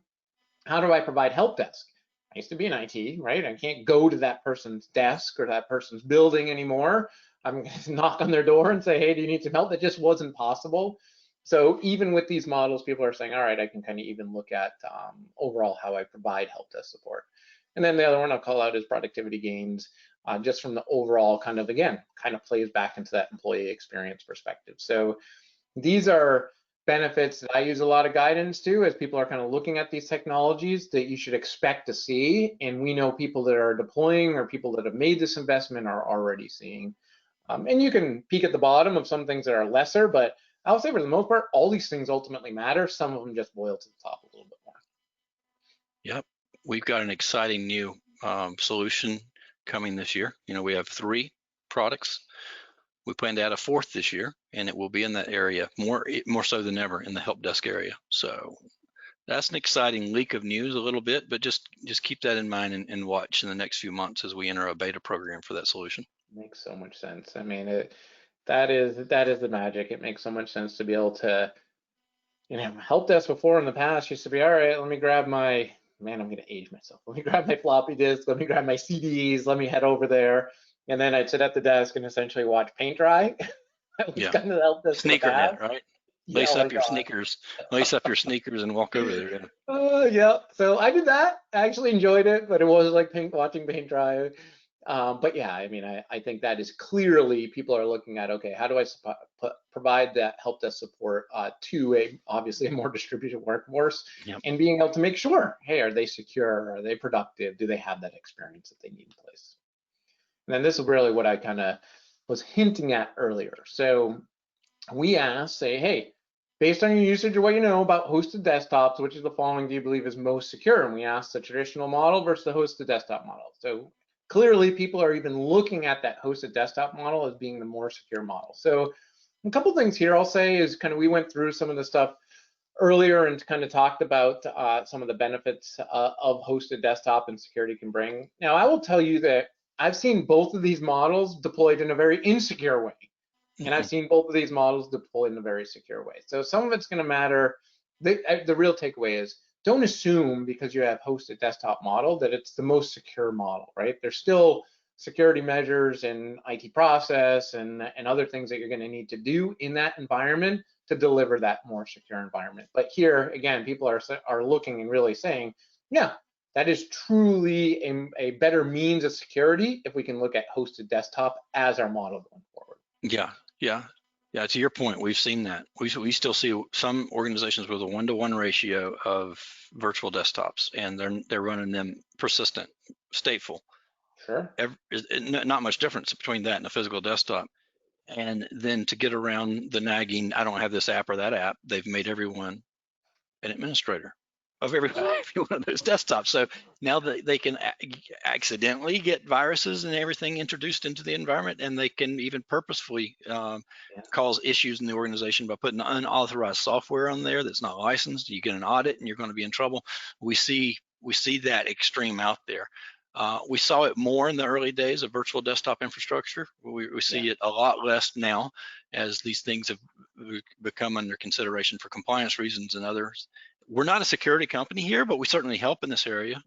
Speaker 3: How do I provide help desk? I used to be in IT, right? I can't go to that person's desk or that person's building anymore. I'm going to knock on their door and say, hey, do you need some help? That just wasn't possible. So even with these models, people are saying, all right, I can kind of even look at overall how I provide help desk support. And then the other one I'll call out is productivity gains, just from the overall kind of, again, kind of plays back into that employee experience perspective. So these are benefits that I use a lot of guidance to as people are kind of looking at these technologies that you should expect to see. And we know people that are deploying or people that have made this investment are already seeing. And you can peek at the bottom of some things that are lesser, but I'll say for the most part, all these things ultimately matter. Some of them just boil to the top a little bit more.
Speaker 2: Yep, we've got an exciting new solution coming this year. We have 3 products. We plan to add a 4th this year, and it will be in that area more so than ever in the help desk area. So that's an exciting leak of news a little bit, but just keep that in mind and watch in the next few months as we enter a beta program for that solution.
Speaker 3: Makes so much sense. I mean, that is the magic. It makes so much sense to be able to, help desk before in the past used to be, all right, let me grab my, man, I'm going to age myself. Let me grab my floppy disk, let me grab my CDs, let me head over there. And then I'd sit at the desk and essentially watch paint dry. That was kind of the help desk.
Speaker 2: Sneakerhead, right? Lace up your sneakers. Lace up your sneakers and walk over there.
Speaker 3: Yeah. So I did that. I actually enjoyed it, but it was like watching paint dry. But yeah, I mean, I think that is clearly people are looking at, okay, how do I provide that help desk support to obviously a more distributed workforce, and being able to make sure, hey, are they secure? Are they productive? Do they have that experience that they need in place? And then this is really what I kind of was hinting at earlier. So we asked, say, hey, based on your usage of what you know about hosted desktops, which is the following do you believe is most secure? And we asked the traditional model versus the hosted desktop model. So clearly people are even looking at that hosted desktop model as being the more secure model. So a couple things here I'll say is kind of, we went through some of the stuff earlier and kind of talked about some of the benefits of hosted desktop and security can bring. Now, I will tell you that I've seen both of these models deployed in a very insecure way. And I've seen both of these models deployed in a very secure way. So some of it's going to matter. The real takeaway is don't assume because you have hosted desktop model that it's the most secure model, right? There's still security measures and IT process and other things that you're going to need to do in that environment to deliver that more secure environment. But here, again, people are looking and really saying, yeah, that is truly a better means of security if we can look at hosted desktop as our model going forward.
Speaker 2: Yeah. To your point, we've seen that. We still see some organizations with a 1-to-1 ratio of virtual desktops, and they're running them persistent, stateful.
Speaker 3: Sure.
Speaker 2: Not much difference between that and a physical desktop. And then to get around the nagging, I don't have this app or that app, they've made everyone an administrator of every one of those desktops. So now that they can accidentally get viruses and everything introduced into the environment, and they can even purposefully cause issues in the organization by putting unauthorized software on there that's not licensed. You get an audit and you're going to be in trouble. We see that extreme out there. We saw it more in the early days of virtual desktop infrastructure. We see it a lot less now as these things have become under consideration for compliance reasons and others. We're not a security company here, but we certainly help in this area.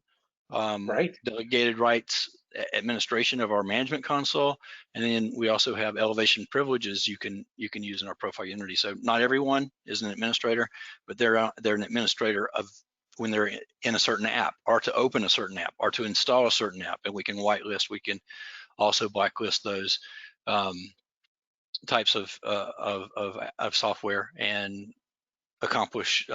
Speaker 3: Right.
Speaker 2: Delegated rights administration of our management console, and then we also have elevation privileges you can use in our profile Unity. So not everyone is an administrator, but they're an administrator of when they're in a certain app, or to open a certain app, or to install a certain app, and we can whitelist. We can also blacklist those types of software, and accomplish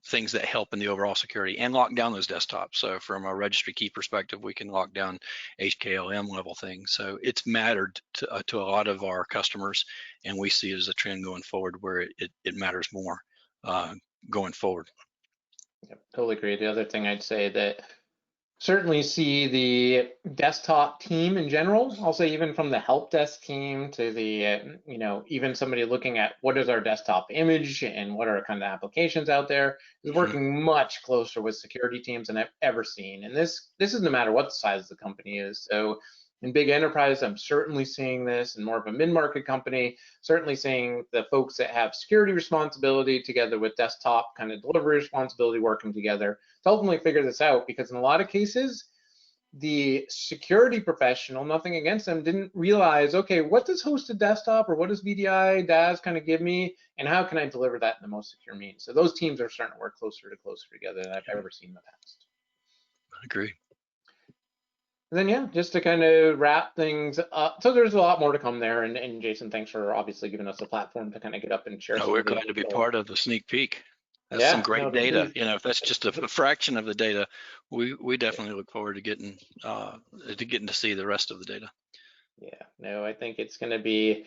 Speaker 2: things that help in the overall security and lock down those desktops. So from a registry key perspective, we can lock down HKLM level things. So it's mattered to a lot of our customers, and we see it as a trend going forward where it matters more going forward.
Speaker 3: Yep, totally agree. The other thing I'd say that certainly see the desktop team in general. I'll say even from the help desk team to the, even somebody looking at what is our desktop image and what are kind of applications out there is working much closer with security teams than I've ever seen. And this is no matter what the size the company is. So in big enterprise, I'm certainly seeing this, and more of a mid-market company, certainly seeing the folks that have security responsibility together with desktop kind of delivery responsibility working together to ultimately figure this out, because in a lot of cases, the security professional, nothing against them, didn't realize, okay, what does hosted desktop or what does VDI, DAS kind of give me, and how can I deliver that in the most secure means? So those teams are starting to work closer together than I've ever seen in the past.
Speaker 2: I agree.
Speaker 3: And then, yeah, just to kind of wrap things up. So there's a lot more to come there. And Jason, thanks for obviously giving us a platform to kind of get up and share.
Speaker 2: We're glad to be part of the sneak peek. That's some great data. If that's just a fraction of the data, we definitely look forward to getting to see the rest of the data.
Speaker 3: Yeah, no, I think it's going to be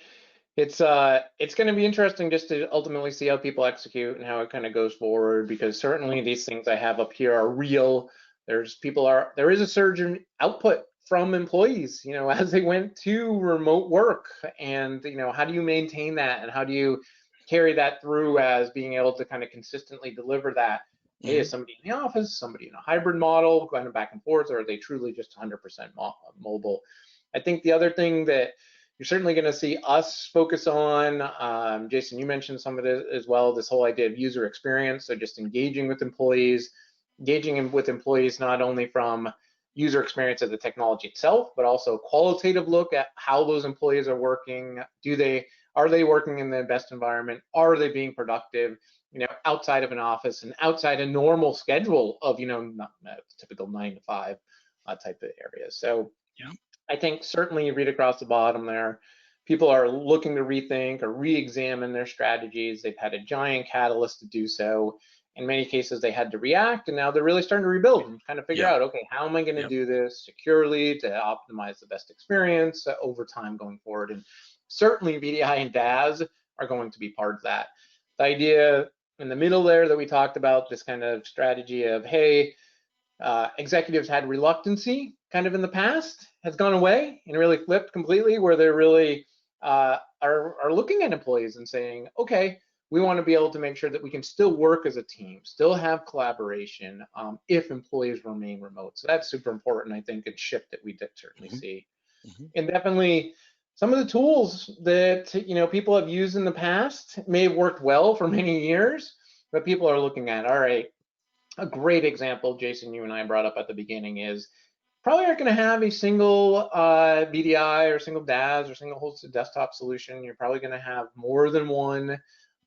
Speaker 3: interesting just to ultimately see how people execute and how it kind of goes forward, because certainly these things I have up here are real. There is a surge in output from employees, as they went to remote work, and how do you maintain that, and how do you carry that through as being able to kind of consistently deliver that? Hey, is somebody in the office, somebody in a hybrid model, going back and forth, or are they truly just 100% mobile? I think the other thing that you're certainly going to see us focus on, Jason, you mentioned some of it as well, this whole idea of user experience. So just engaging with employees not only from user experience of the technology itself, but also qualitative look at how those employees are working. Are they working in the best environment? Are they being productive, outside of an office and outside a normal schedule of, not typical 9 to 5 type of areas. So yeah. I think certainly you read across the bottom there, people are looking to rethink or re-examine their strategies. They've had a giant catalyst to do so. In many cases, they had to react, and now they're really starting to rebuild and kind of figure out, okay, how am I going to do this securely to optimize the best experience over time going forward? And certainly VDI and DAS are going to be part of that. The idea in the middle there that we talked about, this kind of strategy of, hey, executives had reluctancy kind of in the past, has gone away and really flipped completely, where they're really are looking at employees and saying, okay, we want to be able to make sure that we can still work as a team, still have collaboration if employees remain remote. So that's super important, I think, and shift that we did certainly see. And definitely some of the tools that people have used in the past may have worked well for many years, but people are looking at, all right, a great example, Jason, you and I brought up at the beginning, is probably aren't going to have a single VDI or single DAS or single hosted desktop solution. You're probably going to have more than one.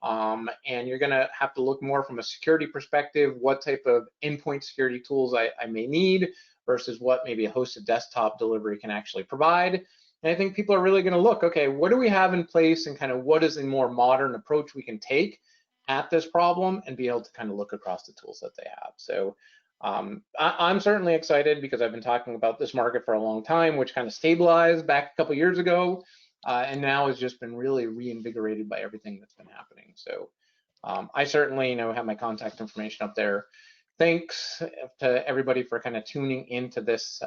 Speaker 3: And you're going to have to look more from a security perspective, what type of endpoint security tools I may need versus what maybe a hosted desktop delivery can actually provide. And I think people are really going to look, okay, what do we have in place, and kind of what is a more modern approach we can take at this problem, and be able to kind of look across the tools that they have. So I'm certainly excited, because I've been talking about this market for a long time, which kind of stabilized back a couple years ago. And now has just been really reinvigorated by everything that's been happening. So I certainly have my contact information up there. Thanks to everybody for kind of tuning into this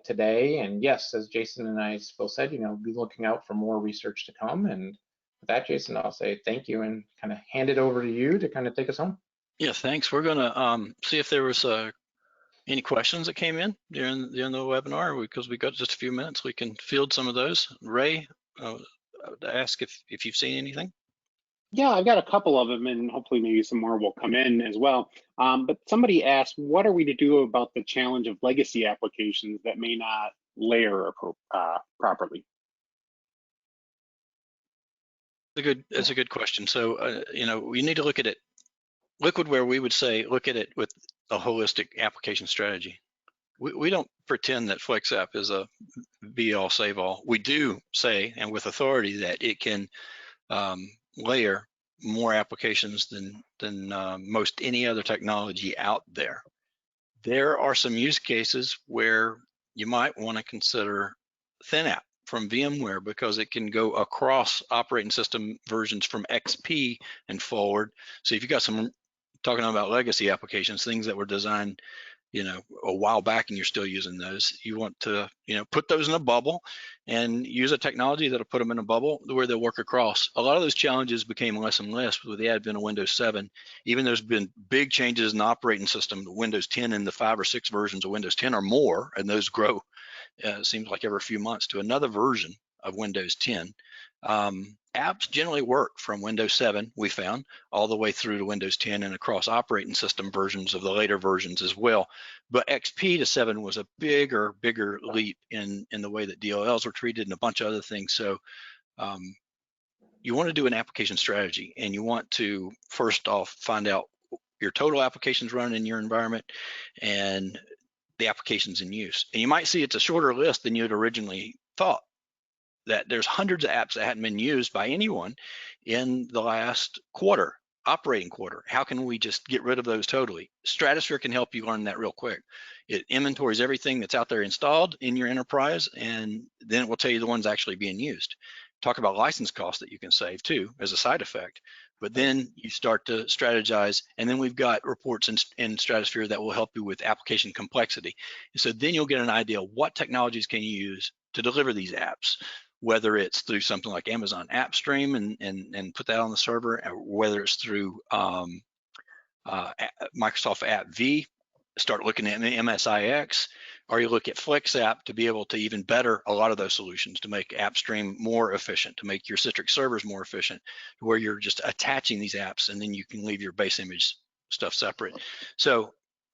Speaker 3: today. And yes, as Jason and I both said, be looking out for more research to come. And with that, Jason, I'll say thank you and kind of hand it over to you to kind of take us home.
Speaker 2: Yeah, thanks. We're going to see if there was any questions that came in during the webinar, because we got just a few minutes. We can field some of those. Ray, ask if you've seen anything.
Speaker 1: Yeah, I've got a couple of them, and hopefully maybe some more will come in as well. But somebody asked, what are we to do about the challenge of legacy applications that may not layer properly?
Speaker 2: That's a good question. So, we need to look at it. Liquidware, we would say, look at it with a holistic application strategy. We don't pretend that FlexApp is a be-all, save-all. We do say, and with authority, that it can layer more applications than most any other technology out there. There are some use cases where you might want to consider ThinApp from VMware because it can go across operating system versions from XP and forward. So if you got some, talking about legacy applications, things that were designed, you know, a while back and you're still using those, you want to, you know, put those in a bubble and use a technology that'll put them in a bubble where they'll work across. A lot of those challenges became less and less with the advent of Windows 7. Even there's been big changes in the operating system, Windows 10 and the 5 or 6 versions of Windows 10 or more, and those grow, it seems like every few months to another version of Windows 10. Apps generally work from Windows 7, we found, all the way through to Windows 10 and across operating system versions of the later versions as well. But XP to 7 was a bigger leap in the way that DLLs were treated and a bunch of other things. So you want to do an application strategy, and you want to first off find out your total applications running in your environment and the applications in use. And you might see it's a shorter list than you had originally thought, that there's hundreds of apps that hadn't been used by anyone in the last quarter, operating quarter. How can we just get rid of those totally? Stratosphere can help you learn that real quick. It inventories everything that's out there installed in your enterprise, and then it will tell you the ones actually being used. Talk about license costs that you can save too as a side effect. But then you start to strategize, and then we've got reports in Stratosphere that will help you with application complexity. And so then you'll get an idea of what technologies can you use to deliver these apps, whether it's through something like Amazon AppStream and put that on the server, or whether it's through Microsoft App V, start looking at MSIX, or you look at FlexApp to be able to even better a lot of those solutions to make AppStream more efficient, to make your Citrix servers more efficient, where you're just attaching these apps and then you can leave your base image stuff separate. So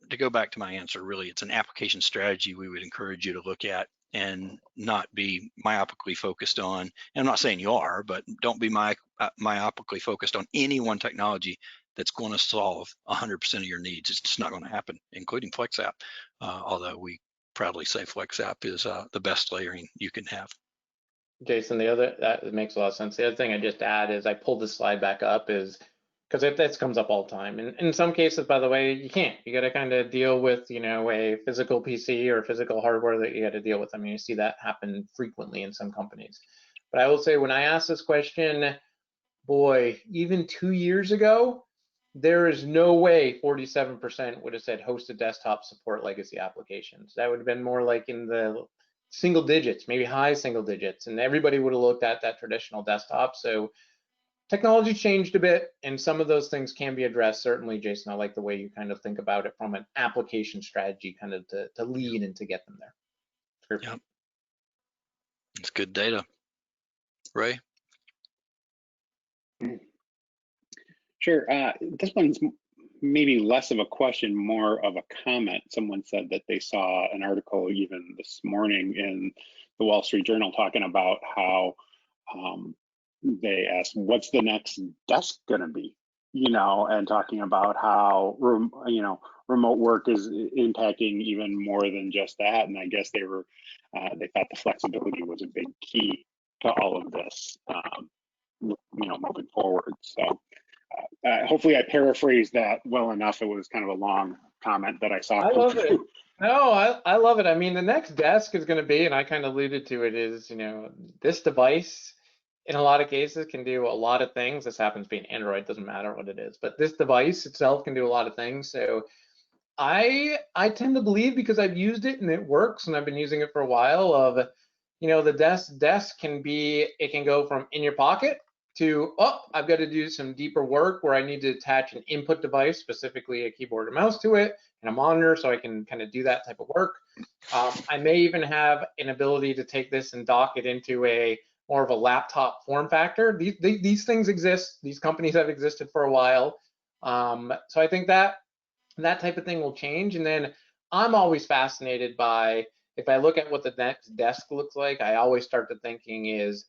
Speaker 2: to go back to my answer, really, it's an application strategy we would encourage you to look at and not be myopically focused on, and I'm not saying you are, but don't be myopically focused on any one technology that's going to solve 100% of your needs. It's just not going to happen, including FlexApp, although we proudly say FlexApp is the best layering you can have.
Speaker 3: Jason, that makes a lot of sense. The other thing I just add is I pulled this slide back up is because that comes up all the time. And in some cases, by the way, you can't. You got to kind of deal with, you know, a physical PC or physical hardware that you got to deal with. I mean, you see that happen frequently in some companies. But I will say, when I asked this question, boy, even 2 years ago, there is no way 47% would have said hosted desktop support legacy applications. That would have been more like in the single digits, maybe high single digits, and everybody would have looked at that traditional desktop. So technology changed a bit, and some of those things can be addressed. Certainly, Jason, I like the way you kind of think about it from an application strategy, kind of to lead and to get them there.
Speaker 2: Yep. It's good data. Ray?
Speaker 1: Sure. This one's maybe less of a question, more of a comment. Someone said that they saw an article even this morning in the Wall Street Journal talking about how they asked, what's the next desk going to be? You know, and talking about how, you know, remote work is impacting even more than just that. And I guess they thought the flexibility was a big key to all of this, you know, moving forward. So hopefully I paraphrased that well enough. It was kind of a long comment that I saw.
Speaker 3: I love it. No, I love it. I mean, the next desk is going to be, and I kind of alluded to it, is, you know, this device in a lot of cases can do a lot of things. This happens to be an Android, doesn't matter what it is, but this device itself can do a lot of things. So I tend to believe, because I've used it and it works and I've been using it for a while, of, you know, the desk can be, it can go from in your pocket to, oh, I've got to do some deeper work where I need to attach an input device, specifically a keyboard and mouse to it, and a monitor, so I can kind of do that type of work. I may even have an ability to take this and dock it into a more of a laptop form factor. These things exist. These companies have existed for a while. So I think that type of thing will change. And then I'm always fascinated by, if I look at what the next desk looks like, I always start to thinking is,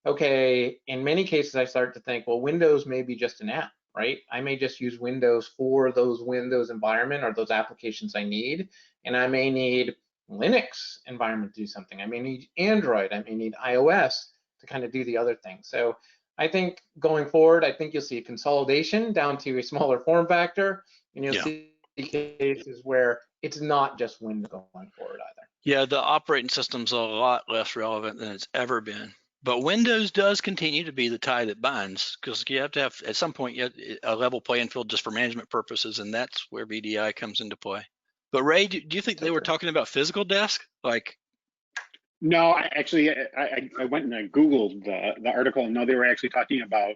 Speaker 3: okay, in many cases, I start to think, well, Windows may be just an app, right? I may just use Windows for those Windows environment or those applications I need. And I may need Linux environment to do something. I may need Android. I may need iOS to kind of do the other thing. So I think going forward, I think you'll see consolidation down to a smaller form factor, and you'll
Speaker 2: Yeah.
Speaker 3: see cases where it's not just Windows going forward either.
Speaker 2: Yeah, the operating system's a lot less relevant than it's ever been. But Windows does continue to be the tie that binds, because you have to have, at some point, you have a level playing field just for management purposes, and that's where VDI comes into play. But Ray, do you think they were talking about physical desk? Like,
Speaker 1: No, I went and I Googled the article, and no, they were actually talking about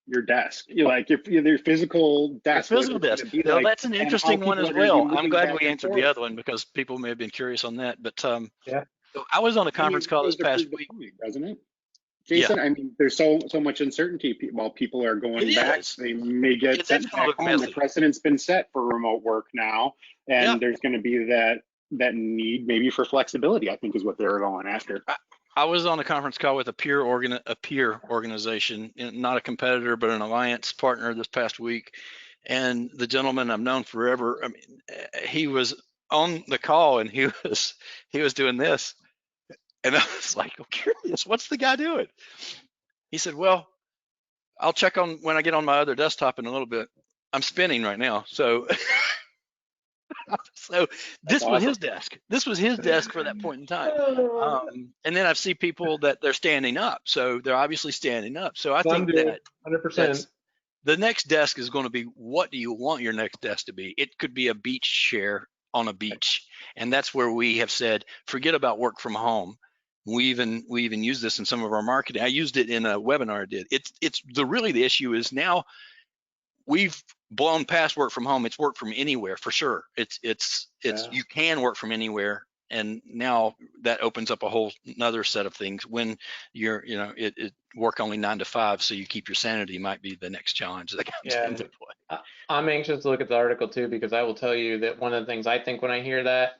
Speaker 1: your desk. You like your physical desk.
Speaker 2: your physical desk. Well,
Speaker 1: Like,
Speaker 2: that's an interesting one as well. I'm glad we answered the
Speaker 1: other.
Speaker 2: other one, because people may have been curious on that. But
Speaker 3: Yeah.
Speaker 2: so I was on a conference call this past week.
Speaker 1: Point, doesn't it, Jason?
Speaker 2: Yeah.
Speaker 1: I mean, there's so much uncertainty while people are going back. They may get sent back home. The precedent's been set for remote work now, and there's going to be that need maybe for flexibility, I think, is what they're going after.
Speaker 2: I was on a conference call with a peer organization, not a competitor, but an alliance partner this past week. And the gentleman I've known forever, I mean, he was on the call and he was doing this. And I was like, I'm curious, what's the guy doing? He said, well, I'll check on when I get on my other desktop in a little bit. I'm spinning right now. So so this was his desk. This was his desk for that point in time. And then I see people that they're standing up. So they're obviously standing up. So I think that
Speaker 3: 100%.
Speaker 2: The next desk is going to be, what do you want your next desk to be? It could be a beach chair on a beach. And that's where we have said, forget about work from home. We even use this in some of our marketing. I used it in a webinar I did. Really the issue is now we've blown past work from home. It's work from anywhere for sure. You can work from anywhere. And now that opens up a whole another set of things when you're, it work only 9 to 5, so you keep your sanity might be the next challenge that comes into play.
Speaker 3: I'm anxious to look at the article too, because I will tell you that one of the things I think when I hear that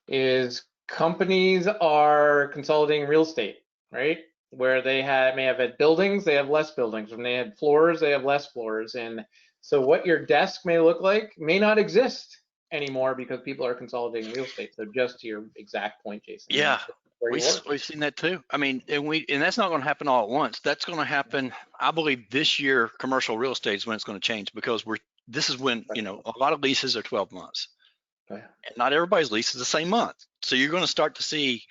Speaker 3: is companies are consolidating real estate, right? Where they may have had buildings, they have less buildings. When they had floors, they have less floors. And so what your desk may look like may not exist anymore because people are consolidating real estate. So just to your exact point, Jason.
Speaker 2: Yeah, we've seen that too. I mean, and that's not going to happen all at once. That's going to happen, I believe, this year. Commercial real estate is when it's going to change, because this is when, a lot of leases are 12 months. And not everybody's lease is the same month. So you're going to start to see,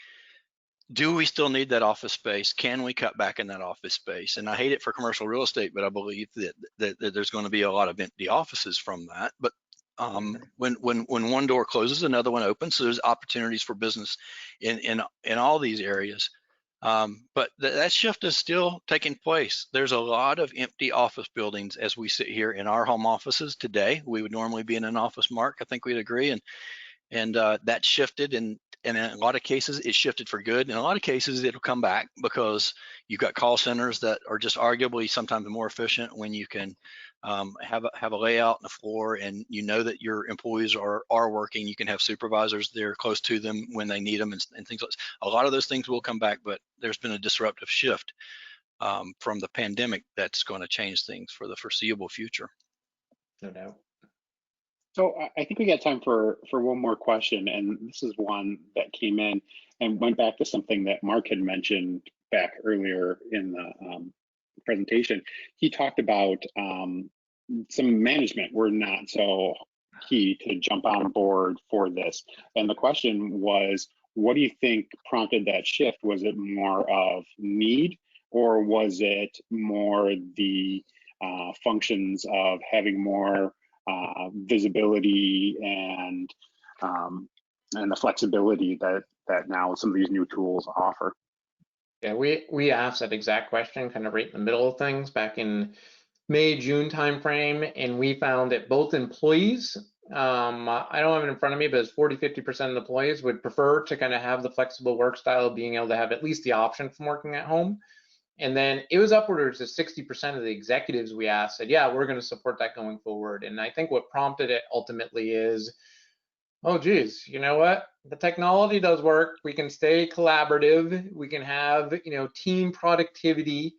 Speaker 2: do we still need that office space? Can we cut back in that office space? And I hate it for commercial real estate, but I believe that there's going to be a lot of empty offices from that. But when one door closes, another one opens. So there's opportunities for business in all these areas. But that shift is still taking place. There's a lot of empty office buildings as we sit here in our home offices today. We would normally be in an office, Mark. I think we'd agree. And that shifted, and in a lot of cases it shifted for good. In a lot of cases it'll come back because you've got call centers that are just arguably sometimes more efficient when you can have a layout and a floor, and that your employees are working. You can have supervisors there close to them when they need them, and things like that. A lot of those things will come back, but there's been a disruptive shift from the pandemic that's going to change things for the foreseeable future.
Speaker 3: No doubt.
Speaker 1: So I think we got time for one more question, and this is one that came in and went back to something that Mark had mentioned back earlier in the presentation. He talked about some management were not so key to jump on board for this, and the question was, what do you think prompted that shift? Was it more of need, or was it more the functions of having more visibility and the flexibility that now some of these new tools offer?
Speaker 3: Yeah, we asked that exact question kind of right in the middle of things back in May, June timeframe, and we found that both employees, I don't have it in front of me, but it's 40–50% of employees would prefer to kind of have the flexible work style of being able to have at least the option from working at home. And then it was upwards of 60% of the executives we asked said, yeah, we're going to support that going forward. And I think what prompted it ultimately is, oh, geez, you know what? The technology does work. We can stay collaborative. We can have, team productivity.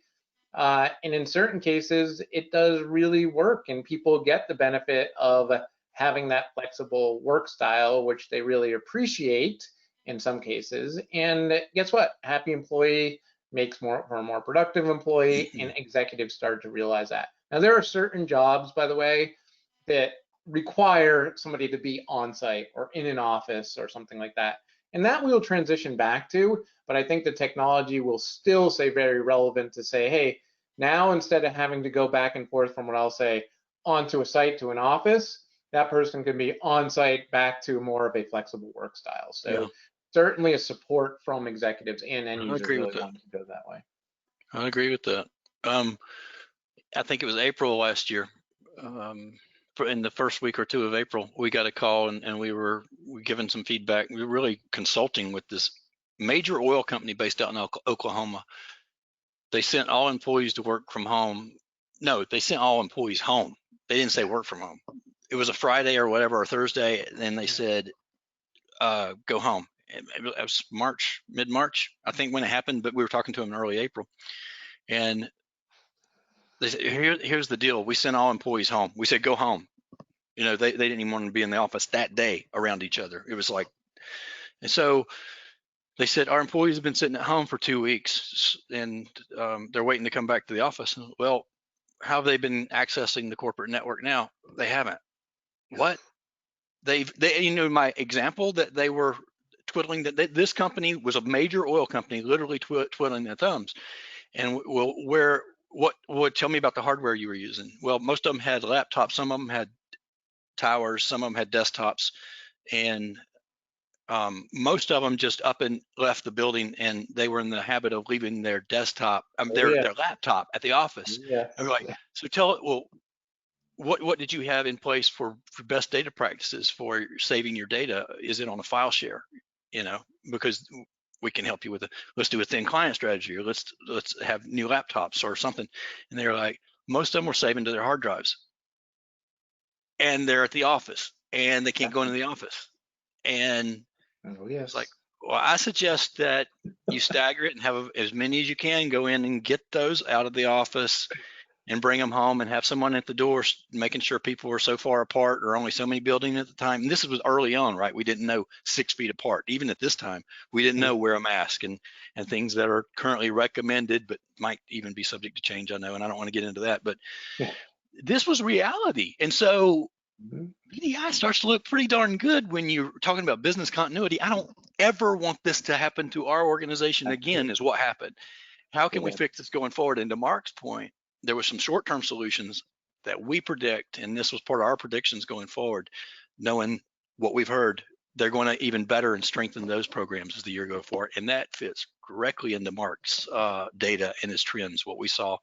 Speaker 3: And in certain cases, it does really work, and people get the benefit of having that flexible work style, which they really appreciate in some cases. And guess what? Happy employee makes for a more productive employee, and executives start to realize that. Now, there are certain jobs, by the way, that require somebody to be on site or in an office or something like that. And that we'll transition back to, but I think the technology will still stay very relevant to say, hey, now instead of having to go back and forth from what I'll say onto a site to an office, that person can be on site back to more of a flexible work style. So certainly a support from executives and end users really wanting to go that way.
Speaker 2: I agree with that. I think it was April last year. In the first week or two of April, we got a call and we were given some feedback. We were really consulting with this major oil company based out in Oklahoma. They sent all employees to work from home. No, they sent all employees home. They didn't say work from home. It was a Friday or whatever, or Thursday, and they said, go home. It was March, mid-March, I think, when it happened, but we were talking to them in early April. And they said, here's the deal. We sent all employees home. We said, go home. You know, they didn't even want to be in the office that day around each other. It was like, and so they said, our employees have been sitting at home for 2 weeks and they're waiting to come back to the office. Well, how have they been accessing the corporate network now? They haven't. What? They you know, my example that they were twiddling, that this company was a major oil company, literally twiddling their thumbs. And well, what tell me about the hardware you were using? Well, most of them had laptops, some of them had towers, some of them had desktops, and most of them just up and left the building, and they were in the habit of leaving their desktop, their laptop at the office. And we're like, so well, what did you have in place for best data practices for saving your data? Is it on a file share? You know, because we can help you with let's do a thin client strategy, or let's have new laptops or something. And they're like, most of them were saving to their hard drives, and they're at the office, and they can't go into the office. And it's like, well, I suggest that you stagger it and have as many as you can go in and get those out of the office and bring them home, and have someone at the door making sure people were so far apart or only so many buildings at the time. And this was early on, right? We didn't know 6 feet apart. Even at this time, we didn't know wear a mask and things that are currently recommended, but might even be subject to change, I know, and I don't want to get into that, but this was reality. And so BDI starts to look pretty darn good when you're talking about business continuity. I don't ever want this to happen to our organization again, is what happened. How can we fix this going forward? And to Mark's point, there were some short-term solutions that we predict, and this was part of our predictions going forward, knowing what we've heard. They're going to even better and strengthen those programs as the year goes forward, and that fits directly into Mark's data and his trends, what we saw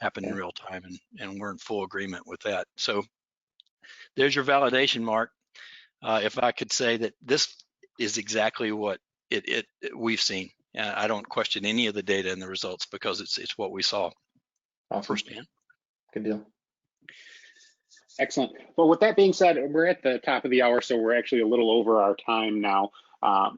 Speaker 2: happen in real time, and we're in full agreement with that. So there's your validation, Mark. If I could say that this is exactly what we've seen. I don't question any of the data and the results, because it's what we saw. Firsthand.
Speaker 3: Good deal.
Speaker 1: Excellent. Well, with that being said, we're at the top of the hour, so we're actually a little over our time now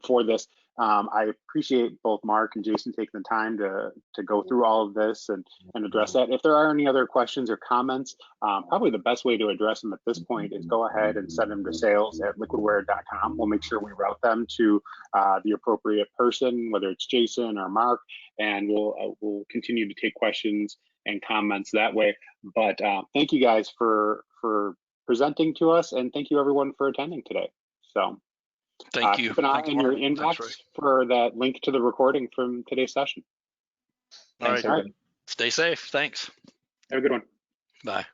Speaker 1: for this. I appreciate both Mark and Jason taking the time to go through all of this and address that. If there are any other questions or comments, probably the best way to address them at this point is go ahead and send them to sales@liquidware.com. We'll make sure we route them to the appropriate person, whether it's Jason or Mark, and we'll continue to take questions and comments that way. But thank you guys for presenting to us, and thank you everyone for attending today. So
Speaker 2: thank you.
Speaker 1: Keep an eye in your inbox for that link to the recording from today's session.
Speaker 2: All right. Stay safe. Thanks.
Speaker 1: Have a good one.
Speaker 2: Bye.